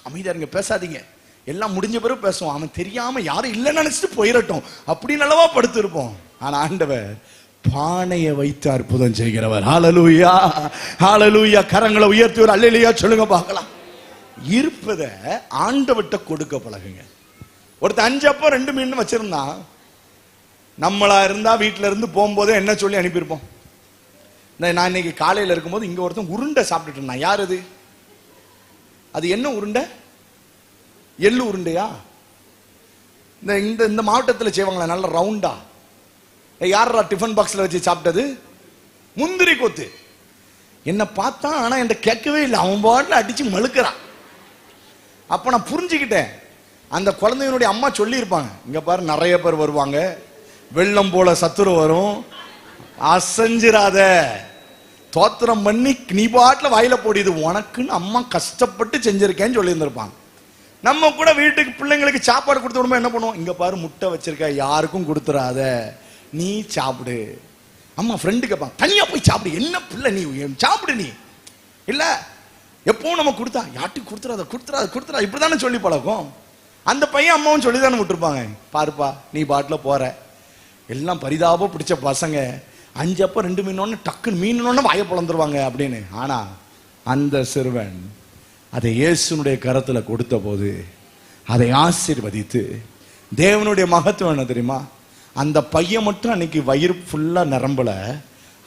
S1: அமைதியா இருங்க, பேசாதீங்க, எல்லாம் முடிஞ்ச பிறகு பேசுவோம், அவன் தெரியாம யாரும் இல்லைன்னு நினைச்சிட்டு போயிடட்டும் அப்படின்னு நல்லவா படுத்து இருப்போம். ஆனா ஆண்டவர் பானையை வைத்து அற்புதம் செய்கிறவர். ஹல்லேலூயா, ஹல்லேலூயா. கரங்களை உயர்த்தி ஒரு அல்லேலூயா சொல்லுங்க பார்க்கலாம். இருப்பத ஆண்டவர்ட்ட கொடுக்க பழகுங்க. ஒருத்தர் 5 அப்பம் 2 மீன் வச்சிருந்தான். நம்மளா இருந்தா வீட்டுல இருந்து போகும்போது என்ன சொல்லி அனுப்பியிருப்போம்? நான் இன்னைக்கு காலையில இருக்கும்போது இங்க ஒருத்தன் உருண்டை சாப்பிட்டுட்டு இருந்தான். யார் அது? அது என்ன உருண்டை? எள்ளு உருண்டையா? இந்த மாவட்டத்தில் செய்வாங்களா நல்ல ரவுண்டா? யாரா டிஃபன் பாக்ஸ்ல வச்சு சாப்பிட்டது? முந்திரி கொத்து. என்ன பார்த்தா, ஆனா என்ன கேட்கவே இல்லை, அவன் பாட்டில் அடிச்சு மழுக்கிறான். அப்ப நான் புரிஞ்சுக்கிட்டேன், அந்த குழந்தையினுடைய அம்மா சொல்லி இருப்பாங்க, இங்க பாரு நிறைய பேர் வருவாங்க, வெள்ளம் போல சத்துரு வரும், அசஞ்சிராத, தோத்திரம் பண்ணி நீ பாட்டில் வாயில போடிது, உனக்குன்னு அம்மா கஷ்டப்பட்டு செஞ்சிருக்கேன்னு சொல்லி இருந்திருப்பாங்க. நம்ம கூட வீட்டுக்கு பிள்ளைங்களுக்கு சாப்பாடு கொடுத்து விடும்போது என்ன பண்ணுவோம்? இங்க பாரு முட்டை வச்சிருக்க, யாருக்கும் கொடுத்துறாத, நீ சாப்பிடு. அம்மா ஃப்ரெண்டு கேட்பான், தனியா போய் சாப்பிடு, என்ன பிள்ளை நீ சாப்பிடு, நீ இல்ல எப்பவும் நம்ம கொடுத்தா யார்ட்டுக்கு கொடுத்துறாத இப்படிதானே சொல்லி பழக்கம். அந்த பையன் அம்மாவும் சொல்லிதானே விட்டுருப்பாங்க, பாருப்பா நீ பாட்டில போற. எல்லாம் பரிதாபம் பிடிச்ச பசங்க 5 அப்பம் 2 மீன் டக்குன்னு மீன் வாய பொழந்துருவாங்க அப்படின்னு. ஆனா அந்த சிறுவன் அதை இயேசுனுடைய கரத்துல கொடுத்த போது அதை ஆசீர்வதித்து, தேவனுடைய மகத்துவம் என்ன தெரியுமா? அந்த பையன் மட்டும் அன்னைக்கு வயிறு ஃபுல்லா நிரம்பல,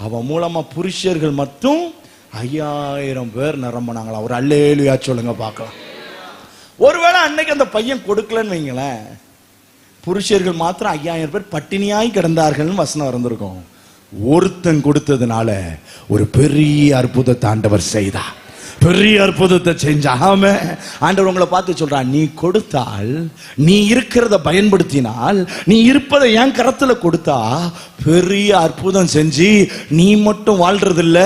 S1: அவன் மூலமா புருஷர்கள் மட்டும் 5000 பேர் நிரம்பினாங்களா. ஒரு அல்லேலூயா சொல்லுங்க பார்க்கலாம். ஒருவேளை அன்னைக்கு அந்த பையன் கொடுக்கலன்னு வைங்களேன், புருஷர்கள் மாத்திரம் 5000 பேர் பட்டினியாய் கிடந்தார்கள் வசனம் இருந்திருக்கும். ஒருத்தன் கொடுத்ததுனால ஒரு பெரிய அற்புதத்தை ஆண்டவர் செய்தார். பெரிய அற்புதத்தை செஞ்சாம ஆண்டவர் உங்களை பார்த்து சொல்றான், நீ கொடுத்தால், நீ இருக்கிறத பயன்படுத்தினால், நீ இருப்பதை என் கரத்துல கொடுத்தா பெரிய அற்புதம் செஞ்சு நீ மட்டும் வாழ்றது இல்ல,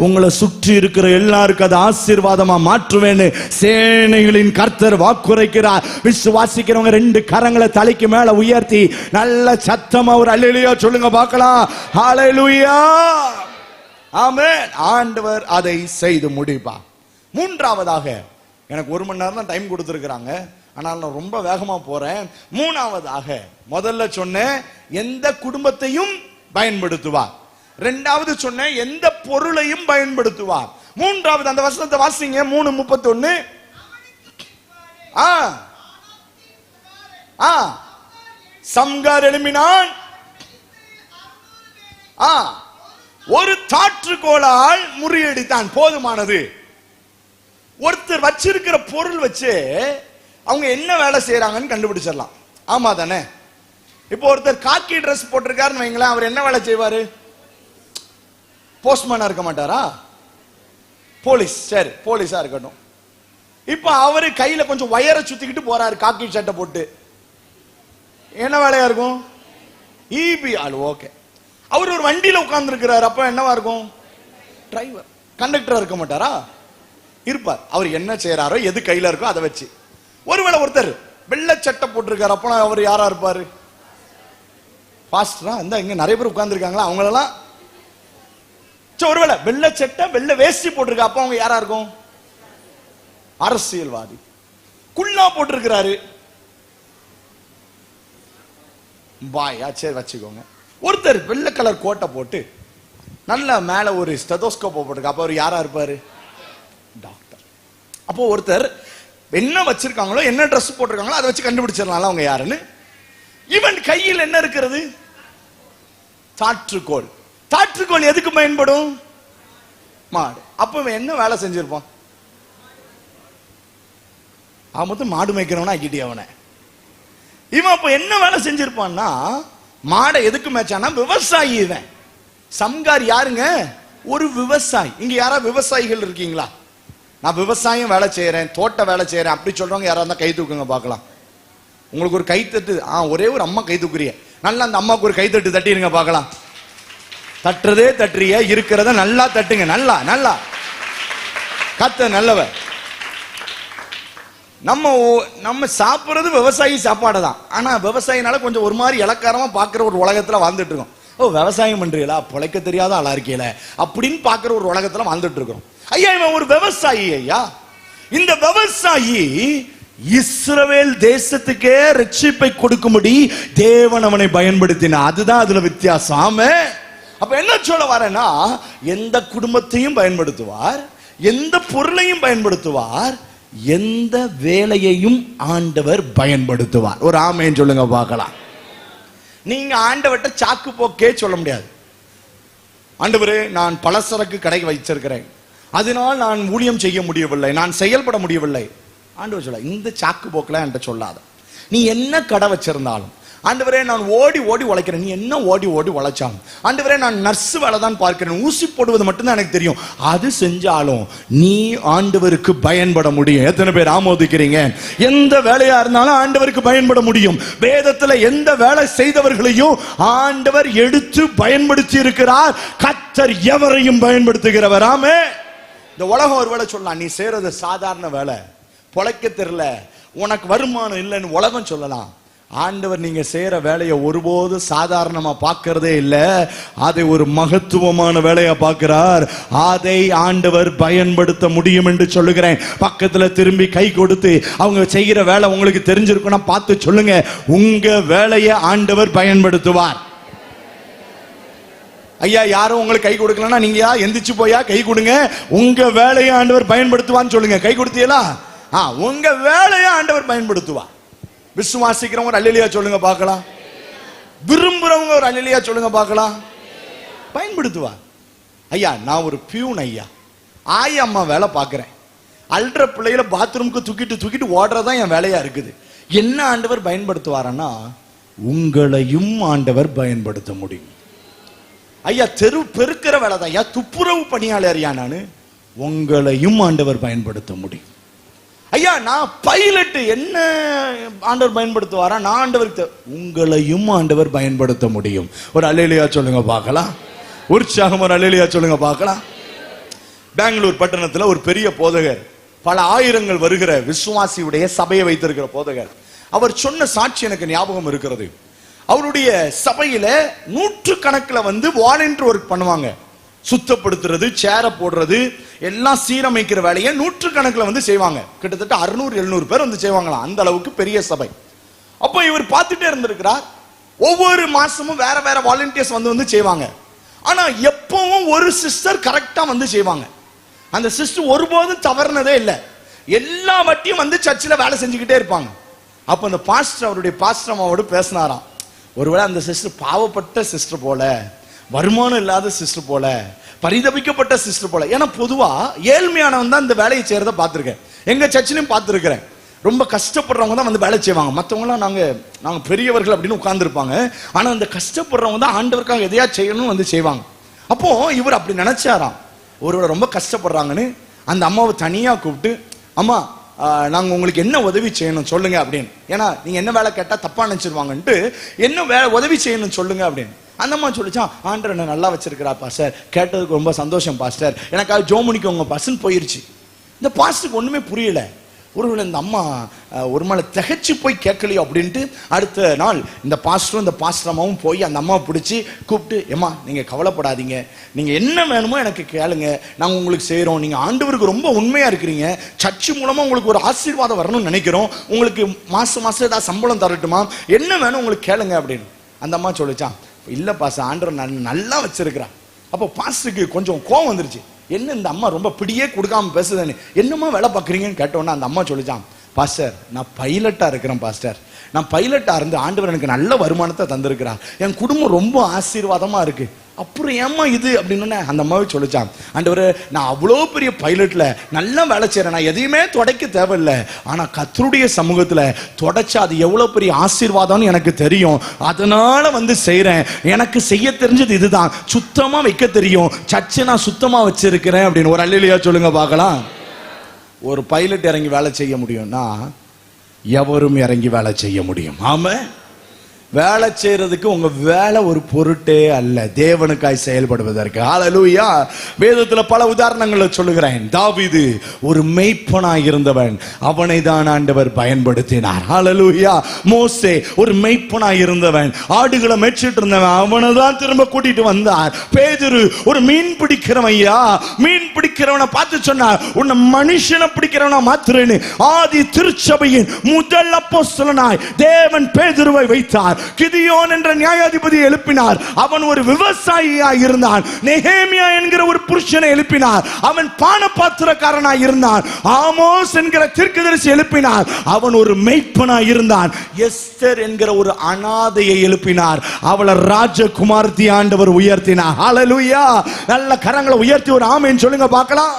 S1: உங்களை சுற்றி இருக்கிற எல்லாருக்கும் அதை ஆசீர்வாதமா மாற்றுவேன்னு சேனைகளின் கர்த்தர் வாக்குரைக்கிறார். விசுவாசிக்கிறவங்க 2 கரங்களை தலைக்கு மேல உயர்த்தி நல்ல சத்தமா ஒரு அல்லேலூயா சொல்லுங்க பார்க்கலாம். ஹல்லேலூயா, ஆமென். ஆண்டவர் அதை செய்து முடிப்பா. மூன்றாவதாக, எனக்கு 1 மணி நேரம் தான் டைம் கொடுத்திருக்கிறாங்க, ஆனால் நான் ரொம்ப வேகமா போறேன். மூணாவதாக, முதல்ல சொன்னேன் எந்த குடும்பத்தையும் பயன்படுத்துவார், 2வது சொன்னேன் எந்த பொருளையும் பயன்படுத்துவார், 3வது அந்த வசனத்தை வாசிங்க, 3:31. சம்கார் எழுப்பினான், ஒரு தாற்றுக்கோளால் முறியடித்தான். போதுமானது. ஒருத்தர் வச்சிருக்கிற பொருள் வச்சு அவங்க என்ன வேலை செய்யறாங்கன்னு கண்டுபிடிச்சிடலாம். ஆமா தானே? இப்போ ஒருத்தர் காக்கி ட்ரெஸ் போட்டிருக்காருன்னு வைங்களேன், அவர் என்ன வேலை செய்வாரு? போஸ்ட்மேனா இருக்க மாட்டாரா? போலீஸ். சரி, போலீஸா இருக்கட்டும். இப்ப அவரு கையில கொஞ்சம் வயரை சுத்திக்கிட்டு போறாரு காக்கி சட்டை போட்டு, என்ன வேலையா இருக்கும்? ஈபி ஆள். ஓகே. அவர் ஒரு வண்டியில உட்கார்ந்து இருக்கிறார், அப்ப என்னவா இருக்கும்? டிரைவர். கண்டக்டரா இருக்க மாட்டாரா? இருப்பார். அவர் என்ன செய்யறாரோ, எது கையில இருக்கோ அதை வச்சு. ஒருவேளை ஒருத்தர் வெள்ளை சட்டை போட்டிருக்காரு, அப்ப அவர் யாரா இருப்பாரு? பாஸ்டரா? இந்த இங்க நிறைய பேர் உட்கார்ந்து இருக்காங்களா, அவங்களெல்லாம். ஒருவேளை வெள்ளை சட்டை வெள்ளை வேஷ்டி போட்டிருக்கா, அப்ப அவங்க யாரா இருக்கும்? அரசியல்வாதி. குள்ளா போட்டிருக்கிறாரு, பாயா, சரி வச்சுக்கோங்க. ஒருத்தர் வெள்ளை கலர் கோட்டை போட்டு நல்ல மேல ஒரு ஸ்டெதோஸ்கோப் போட்டிருக்கா, அப்ப அவர் யாரா இருப்பாரு? டாக்டர். அப்போ ஒருத்தர் என்ன வச்சிருக்காங்களோ, என்ன ட்ரெஸ் போட்டிருக்காங்களோ அதை வச்சு கண்டுபிடிச்சிடலாம் அவங்க யாருன்னு. இவன் கையில் என்ன இருக்கிறது? தாற்றுக்கோள். தாற்றுக்கோள் எதுக்கு பயன்படும்? மாடு. அப்ப இவன் என்ன வேலை செஞ்சிருப்பான்? அவன் மாடு மேய்க்கிறவனா ஆக்கிட்டே அவனை. இவன் அப்ப என்ன வேலை செஞ்சிருப்பான்னா, மாடை எதுக்கு மேய்ச்சானா விவசாயி. இவன் சம்கார் யாருங்க? ஒரு விவசாயி. இங்க யாரா விவசாயிகள் இருக்கீங்களா? நான் விவசாயம் வேலை செய்யறேன், தோட்ட வேலை செய்யறேன் அப்படி சொல்றவங்க யாரா இருந்தா கை தூக்குங்க பார்க்கலாம். உங்களுக்கு ஒரு கைத்தட்டு. ஒரே ஒரு அம்மா கை தூக்குறிய, நல்லா அந்த அம்மாவுக்கு ஒரு கைத்தட்டு தட்டிடுங்க பார்க்கலாம். தட்டுறதே தட்டுறிய, இருக்கிறத நல்லா தட்டுங்க. நல்லா நல்லா கத்த நல்லவ. நம்ம சாப்பிடுறது விவசாயி சாப்பாடு தான். ஆனா விவசாயினால கொஞ்சம் ஒரு மாதிரி இலக்காரமா பாக்குற ஒரு உலகத்துல வாழ்ந்துட்டு இருக்கோம். ஓ, விவசாயம் பண்றீங்களா, பிழைக்க தெரியாத ஆளா இருக்கீங்கள அப்படின்னு பாக்குற ஒரு உலகத்துல வாழ்ந்துட்டு இருக்கிறோம். ஐயா, இவன் ஒரு விவசாயி. ஐயா, இந்த விவசாயி இஸ்ரவேல் தேசத்துக்கே ரட்சிப்பை கொடுக்கும்படி தேவன் அவனை பயன்படுத்தினார். அதுதான் அதுல வித்தியாசம். ஆமே. அப்ப என்ன சொல்ல வரேன்னா, எந்த குடும்பத்தையும் பயன்படுத்துவார், எந்த பொருளையும் பயன்படுத்துவார், எந்த வேலையையும் ஆண்டவர் பயன்படுத்துவார். ஒரு ஆமேன்னு சொல்லுங்க பார்க்கலாம். நீங்க ஆண்டவர்ட்ட சாக்கு போக்கே சொல்ல முடியாது. ஆண்டவரே, நான் பலசரக்கு கடை வச்சிருக்கிறேன், அதனால் நான் ஊழியம் செய்ய முடியவில்லை, நான் செயல்பட முடியவில்லை. ஆண்டவர் சொல்ல, இந்த சாக்கு போக்கெல்லாம் என்கிட்ட சொல்லாத. நீ என்ன கடை வச்சிருந்தாலும், ஆண்டவரே நான் ஓடி ஓடி உழைக்கிறேன், நீ என்ன ஓடி ஓடி உழைச்சாலும், ஆண்டவரே நான் நர்ஸ் வேலை தான் பார்க்கிறேன், ஊசி போடுவது மட்டும்தான் எனக்கு தெரியும், அது செஞ்சாலும் நீ ஆண்டவருக்கு பயன்பட முடியும். எத்தனை பேர் ஆமோதிக்கிறீங்க? எந்த வேலையா இருந்தாலும் ஆண்டவருக்கு பயன்பட முடியும். வேதத்துல எந்த வேலை செய்தவர்களையும் ஆண்டவர் எடுத்து பயன்படுத்தி இருக்கிறார். கர்த்தர் எவரையும் பயன்படுத்துகிறவர். ஆமே. இந்த உலகம் ஒரு வேலை சொல்லலாம், நீ செய்யறது சாதாரண வேலை, பொழைக்க தெரியல, உனக்கு வருமானம் இல்லைன்னு உலகம் சொல்லலாம். ஆண்டவர் நீங்க செய்யற வேலையை ஒருபோது சாதாரணமா பார்க்கறதே இல்ல, அதை ஒரு மகத்துவமான வேலையா பார்க்கிறார். அதை ஆண்டவர் பயன்படுத்த முடியும் என்று சொல்லுகிறேன். பக்கத்துல திரும்பி கை கொடுத்து, அவங்க செய்கிற வேலை உங்களுக்கு தெரிஞ்சிருக்குன்னா பார்த்து சொல்லுங்க, உங்க வேலையை ஆண்டவர் பயன்படுத்துவார். ஐயா, யாரும் உங்களுக்கு கை கொடுக்கலன்னா நீங்க எந்திரிச்சு போயா கை கொடுங்க, உங்க வேலையை ஆண்டவர் பயன்படுத்துவான்னு சொல்லுங்க. கை கொடுத்தீங்களா? உங்க வேலையை ஆண்டவர் பயன்படுத்துவார். விசுவாசிக்கிறவங்க ஒரு அல்லேலூயா சொல்லுங்க பார்க்கலாம். விரும்புறவங்க ஒரு அல்லேலூயா சொல்லுங்க பார்க்கலாம். பயன்படுத்துவார். ஐயா, நான் ஒரு பியூன். ஐயா, அம்மா வேலை பார்க்கிறேன். அல்ற பிள்ளைகளை பாத்ரூமுக்கு தூக்கிட்டு ஓடுறதான் என் வேலையா இருக்குது. என்ன ஆண்டவர் பயன்படுத்துவாரன்னா, உங்களையும் ஆண்டவர் பயன்படுத்த முடியும். ஐயா, தெரு பெருக்கிற வேலை தான். ஐயா, துப்புரவு பணியாளர். நான் உங்களையும் ஆண்டவர் பயன்படுத்த முடியும். ஐயா, நான் பைலட். என்ன ஆண்டவர் பயன்படுத்துவாரா? நான் ஆண்டவருக்கு உங்களையும் ஆண்டவர் பயன்படுத்த முடியும். ஒரு அல்லேலூயா சொல்லுங்க பார்க்கலாம். உற்சாகம் ஒரு அல்லேலூயா சொல்லுங்க பார்க்கலாம். பெங்களூர் பட்டணத்துல ஒரு பெரிய போதகர், பல ஆயிரங்கள் வருகிற விசுவாசியுடைய சபையை வைத்திருக்கிற போதகர். அவர் சொன்ன சாட்சி எனக்கு ஞாபகம் இருக்கிறது. அவருடைய சபையில 100 கணக்கில் வாலண்டியர் ஒர்க் பண்ணுவாங்க. சுத்தப்படுத்துறது, சேர போடுறது, எல்லாம் சீரமைக்கிற வேலையை 100 கணக்கில் செய்வாங்க. கிட்டத்தட்ட 600-700 பேர் செய்வாங்களாம். அந்த அளவுக்கு பெரிய சபை. அப்போ இவர் பார்த்துட்டே இருந்திருக்கிறார். ஒவ்வொரு மாசமும் வேற வேற வாலண்டியர்ஸ் வந்து செய்வாங்க. ஆனா எப்பவும் ஒரு சிஸ்டர் கரெக்டா செய்வாங்க. அந்த சிஸ்டர் ஒருபோதும் தவறுனதே இல்லை. எல்லா வட்டியும் சர்ச்சில் வேலை செஞ்சுக்கிட்டே இருப்பாங்க. அப்ப அந்த பாஸ்டர் அவருடைய பாஸ்டர் அம்மாவோடு பேசினாராம். ஒருவேளை அந்த சிஸ்டர் பாவப்பட்ட சிஸ்டர் போல, வருமானம் இல்லாத சிஸ்டர் போல, பரிதபிக்கப்பட்ட சிஸ்டர் போல. ஏன்னா பொதுவா ஏழ்மையானவன் தான் இந்த வேலையை செய்யறத பார்த்திருக்கேன். எங்க சர்ச்சிலையும் பார்த்திருக்கிறேன். ரொம்ப கஷ்டப்படுறவங்க தான் வேலை செய்வாங்க. மற்றவங்களாம் நாங்க பெரியவர்கள் அப்படின்னு உட்கார்ந்துருப்பாங்க. ஆனா அந்த கஷ்டப்படுறவங்க தான் ஆண்டவருக்காக எதையா செய்யணும்னு செய்வாங்க. அப்போ இவர் அப்படி நினைச்சாராம், ஒருவேளை ரொம்ப கஷ்டப்படுறாங்கன்னு அந்த அம்மாவை தனியா கூப்பிட்டு, அம்மா நாங்க உங்களுக்கு என்ன உதவி செய்யணும் சொல்லுங்க அப்படின்னு. ஏன்னா நீங்க என்ன வேலை கேட்டா தப்பா நினைச்சிருவாங்கன்ட்டு என்ன உதவி செய்யணும் சொல்லுங்க அப்படின்னு. அந்த அம்மா சொல்லிச்சான், ஆண்டவர் என்ன நல்லா வச்சிருக்கிறா பாஸ்டர், கேட்டதுக்கு ரொம்ப சந்தோஷம் பாஸ்டர், எனக்காக ஜோமுனிக்கு உங்க பர்சன் போயிருச்சு. இந்த பாஸ்டருக்கு ஒண்ணுமே புரியல. ஒருவேளை இந்த அம்மா ஒரு மேலே திகைச்சு போய் கேட்கலையோ அப்படின்ட்டு அடுத்த நாள் இந்த பாஸ்டரும் இந்த பாஸ்டரமாவும் போய் அந்த அம்மாவை பிடிச்சி கூப்பிட்டு, ஏம்மா நீங்கள் கவலைப்படாதீங்க, நீங்கள் என்ன வேணுமோ எனக்கு கேளுங்க, நாங்கள் உங்களுக்கு செய்கிறோம், நீங்கள் ஆண்டவருக்கு ரொம்ப உண்மையாக இருக்கிறீங்க, சர்ச்சு மூலமாக உங்களுக்கு ஒரு ஆசீர்வாதம் வரணும்னு நினைக்கிறோம், உங்களுக்கு மாதம் மாதம் ஏதாவது சம்பளம் தரட்டுமா, என்ன வேணும் உங்களுக்கு கேளுங்க அப்படின்னு. அந்த அம்மா சொல்லிச்சான், இல்லை பாஸ்டர், ஆண்டவர் நல்லா வச்சிருக்கிறான். அப்போ பாஸ்டருக்கு கொஞ்சம் கோவம் வந்துருச்சு. என்ன இந்த அம்மா ரொம்ப பிடியே கொடுக்காம பேசுதுன்னு, என்னம்மா வேலை பார்க்குறீங்கன்னு கேட்டோன்னா அந்த அம்மா சொல்லிச்சான், பாஸ்டர் நான் பைலட்டா இருக்கிறேன் பாஸ்டர், நான் பைலட்டா இருந்து ஆண்டவர் எனக்கு நல்ல வருமானத்தை தந்திருக்கிறார், என் குடும்பம் ரொம்ப ஆசீர்வாதமா இருக்கு. அப்புறம் ஏமா இது அப்படின்னு அந்த அம்மாவே சொல்லிச்சான், ஆண்டவரே நான் அவ்வளோ பெரிய பைலட்ல நல்லா வேலை செய்யறேன், நான் எதையுமே துடைக்க தேவையில்லை, ஆனா கர்த்தருடைய சமூகத்துல துடைச்சா அது எவ்வளவு பெரிய ஆசீர்வாதம்னு எனக்கு தெரியும், அதனால வந்து செய்யறேன், எனக்கு செய்ய தெரிஞ்சது இதுதான், சுத்தமா வைக்க தெரியும், சர்ச்சை நான் சுத்தமா வச்சிருக்கிறேன் அப்படின்னு. ஒரு அல்லேலூயா சொல்லுங்க பார்க்கலாம். ஒரு பைலட் இறங்கி வேலை செய்ய முடியும்னா எவரும் இறங்கி வேலை செய்ய முடியும். ஆமா, வேலை செய்யறதுக்கு உங்க வேலை ஒரு பொருட்டே அல்ல, தேவனுக்காய் செயல்படுவதற்கு. ஹல்லேலூயா. வேதத்துல பல உதாரணங்களை சொல்லுகிறேன். தாவீது ஒரு மேய்ப்பனாய் இருந்தவன், அவனை தான் ஆண்டவர் பயன்படுத்தினார். ஹல்லேலூயா. மோசே ஒரு மேய்ப்பனாய் இருந்தவன், ஆடுகளை மேய்ச்சிட்டு இருந்தவன், அவனை தான் திரும்ப கூட்டிட்டு வந்தார். பேதுரு ஒரு மீன் பிடிக்கிறவன், ஐயா மீன் பிடிக்கிறவனை பார்த்து சொன்னார், உன்னை மனுஷனை பிடிக்கிறவனா மாத்திரேன்னு. ஆதி திருச்சபையின் முதல் அப்போஸ்தலனாய் தேவன் பேதுருவை வைத்தார். கிதியோன் என்ற நியாயாதிபதியை எழுப்பினார், அவன் ஒரு விவசாயியாய் இருந்தான். நெகேமியா என்கிற ஒரு புருஷனை எழுப்பினார், அவன் பானபாத்திரக்காரனாய் இருந்தான். ஆமோஸ் என்கிற தீர்க்கதரிசி எழுப்பினார், அவன் ஒரு மேய்ப்பனாய் இருந்தான். எஸ்தர் என்கிற ஒரு அனாதையை எழுப்பினார், அவளை ராஜகுமாரத்தி ஆண்டவர் உயர்த்தினார். ஹல்லேலூயா. நல்ல கரங்களை உயர்த்தி ஒரு ஆமென் சொல்லுங்க பார்க்கலாம்.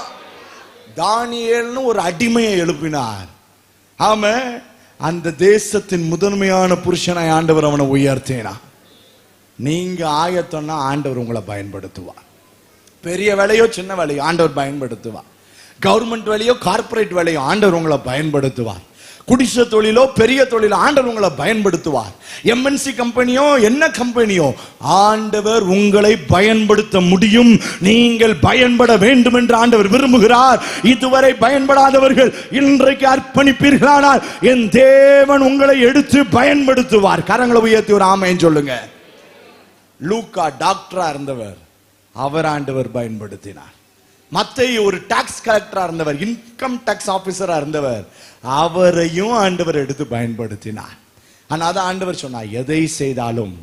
S1: தானியேல்னு ஒரு அடிமையை எழுப்பினார். ஆமென். அந்த தேசத்தின் முதன்மையான புருஷனை ஆண்டவர் அவனை உயர்த்தினார். நீங்க ஆயத்தம்னா ஆண்டவர் உங்களை பயன்படுத்துவார். பெரிய வேலையோ சின்ன வேலையோ ஆண்டவர் பயன்படுத்துவார். கவர்மெண்ட் வேலையோ கார்பரேட் வேலையோ ஆண்டவர் உங்களை பயன்படுத்துவார். குடிசை தொழிலோ பெரிய தொழிலோ ஆண்டவர் உங்களை பயன்படுத்துவார். எம்என்சி கம்பெனியோ என்ன கம்பெனியோ ஆண்டவர் உங்களை பயன்படுத்த முடியும். நீங்கள் பயன்பட வேண்டும் என்று ஆண்டவர் விரும்புகிறார். இதுவரை பயன்படாதவர்கள் இன்றைக்கு அர்ப்பணிப்பீர்களானால் என் தேவன் உங்களை எடுத்து பயன்படுத்துவார். கரங்களை உயர்த்தி ஒரு ஆமென் சொல்லுங்க. லூக்கா டாக்டரா இருந்தவர், அவர் ஆண்டவர் பயன்படுத்தினார். மத்தேயு ஒரு டாக்ஸ் கலெக்டரா இருந்தவர், இன்கம் டாக்ஸ் ஆபீசரா இருந்தவர், அவரையும் ஆண்டவர் எடுத்து பயன்படுத்தினார். ஆனால் ஆண்டவர் சொன்னார், எதை செய்தாலும்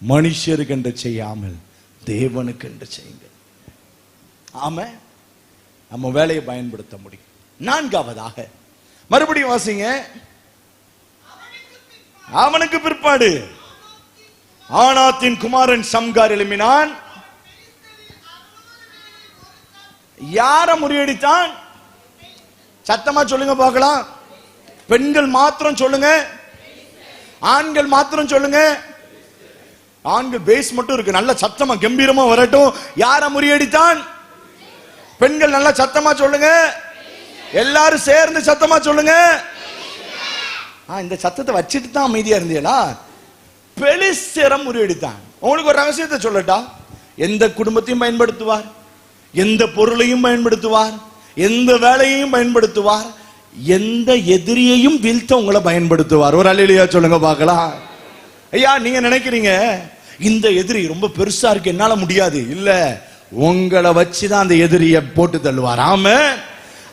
S1: மனுஷருக்கு என்று செய்யாமல் தேவனுக்கு என்று செய்யுங்கள். ஆமா, நம்ம வேலையை பயன்படுத்த முடியும். நான்காவதாக மறுபடியும் வாசிங்க. அவனுக்கு பிற்பாடு ஆனாத்தின் குமாரன் சம்கார் எழுப்பினான். யார முறியடித்தான்? சத்தமா சொல்லுங்க பார்க்கலாம். பெண்கள் மாத்திரம் சொல்லுங்க, ஆண்கள் மாத்திரம் சொல்லுங்க. ஆண்கள் பேஸ் மட்டும் இருக்கு, நல்ல சத்தமா கம்பீரமா வரட்டும். யார முறியடித்தான்? பெண்கள் நல்ல சத்தமா சொல்லுங்க, எல்லாரும் சேர்ந்து சத்தமா சொல்லுங்க. இந்த சத்தத்தை வச்சுட்டு தான் அமைதியா இருந்தீங்களா? பெலிஸ்தரை முறியடித்தான். உங்களுக்கு ஒரு ரகசியத்தை சொல்லட்டா, எந்த குடும்பத்தையும் பயன்படுத்துவார், எந்த பொருளையும் பயன்படுத்துவார், எந்த வேலையையும் பயன்படுத்துவார், எந்த எதிரியையும் வீழ்த்த உங்களை பயன்படுத்துவார். ஒரு அல்லேலூயா சொல்லுங்க பார்க்கலாம். ஐயா நீங்க நினைக்கிறீங்க இந்த எதிரி ரொம்ப பெருசா இருக்கு என்னால முடியாது, இல்ல, உங்களை வச்சுதான் அந்த எதிரியை போட்டு தள்ளுவார். ஆமென்.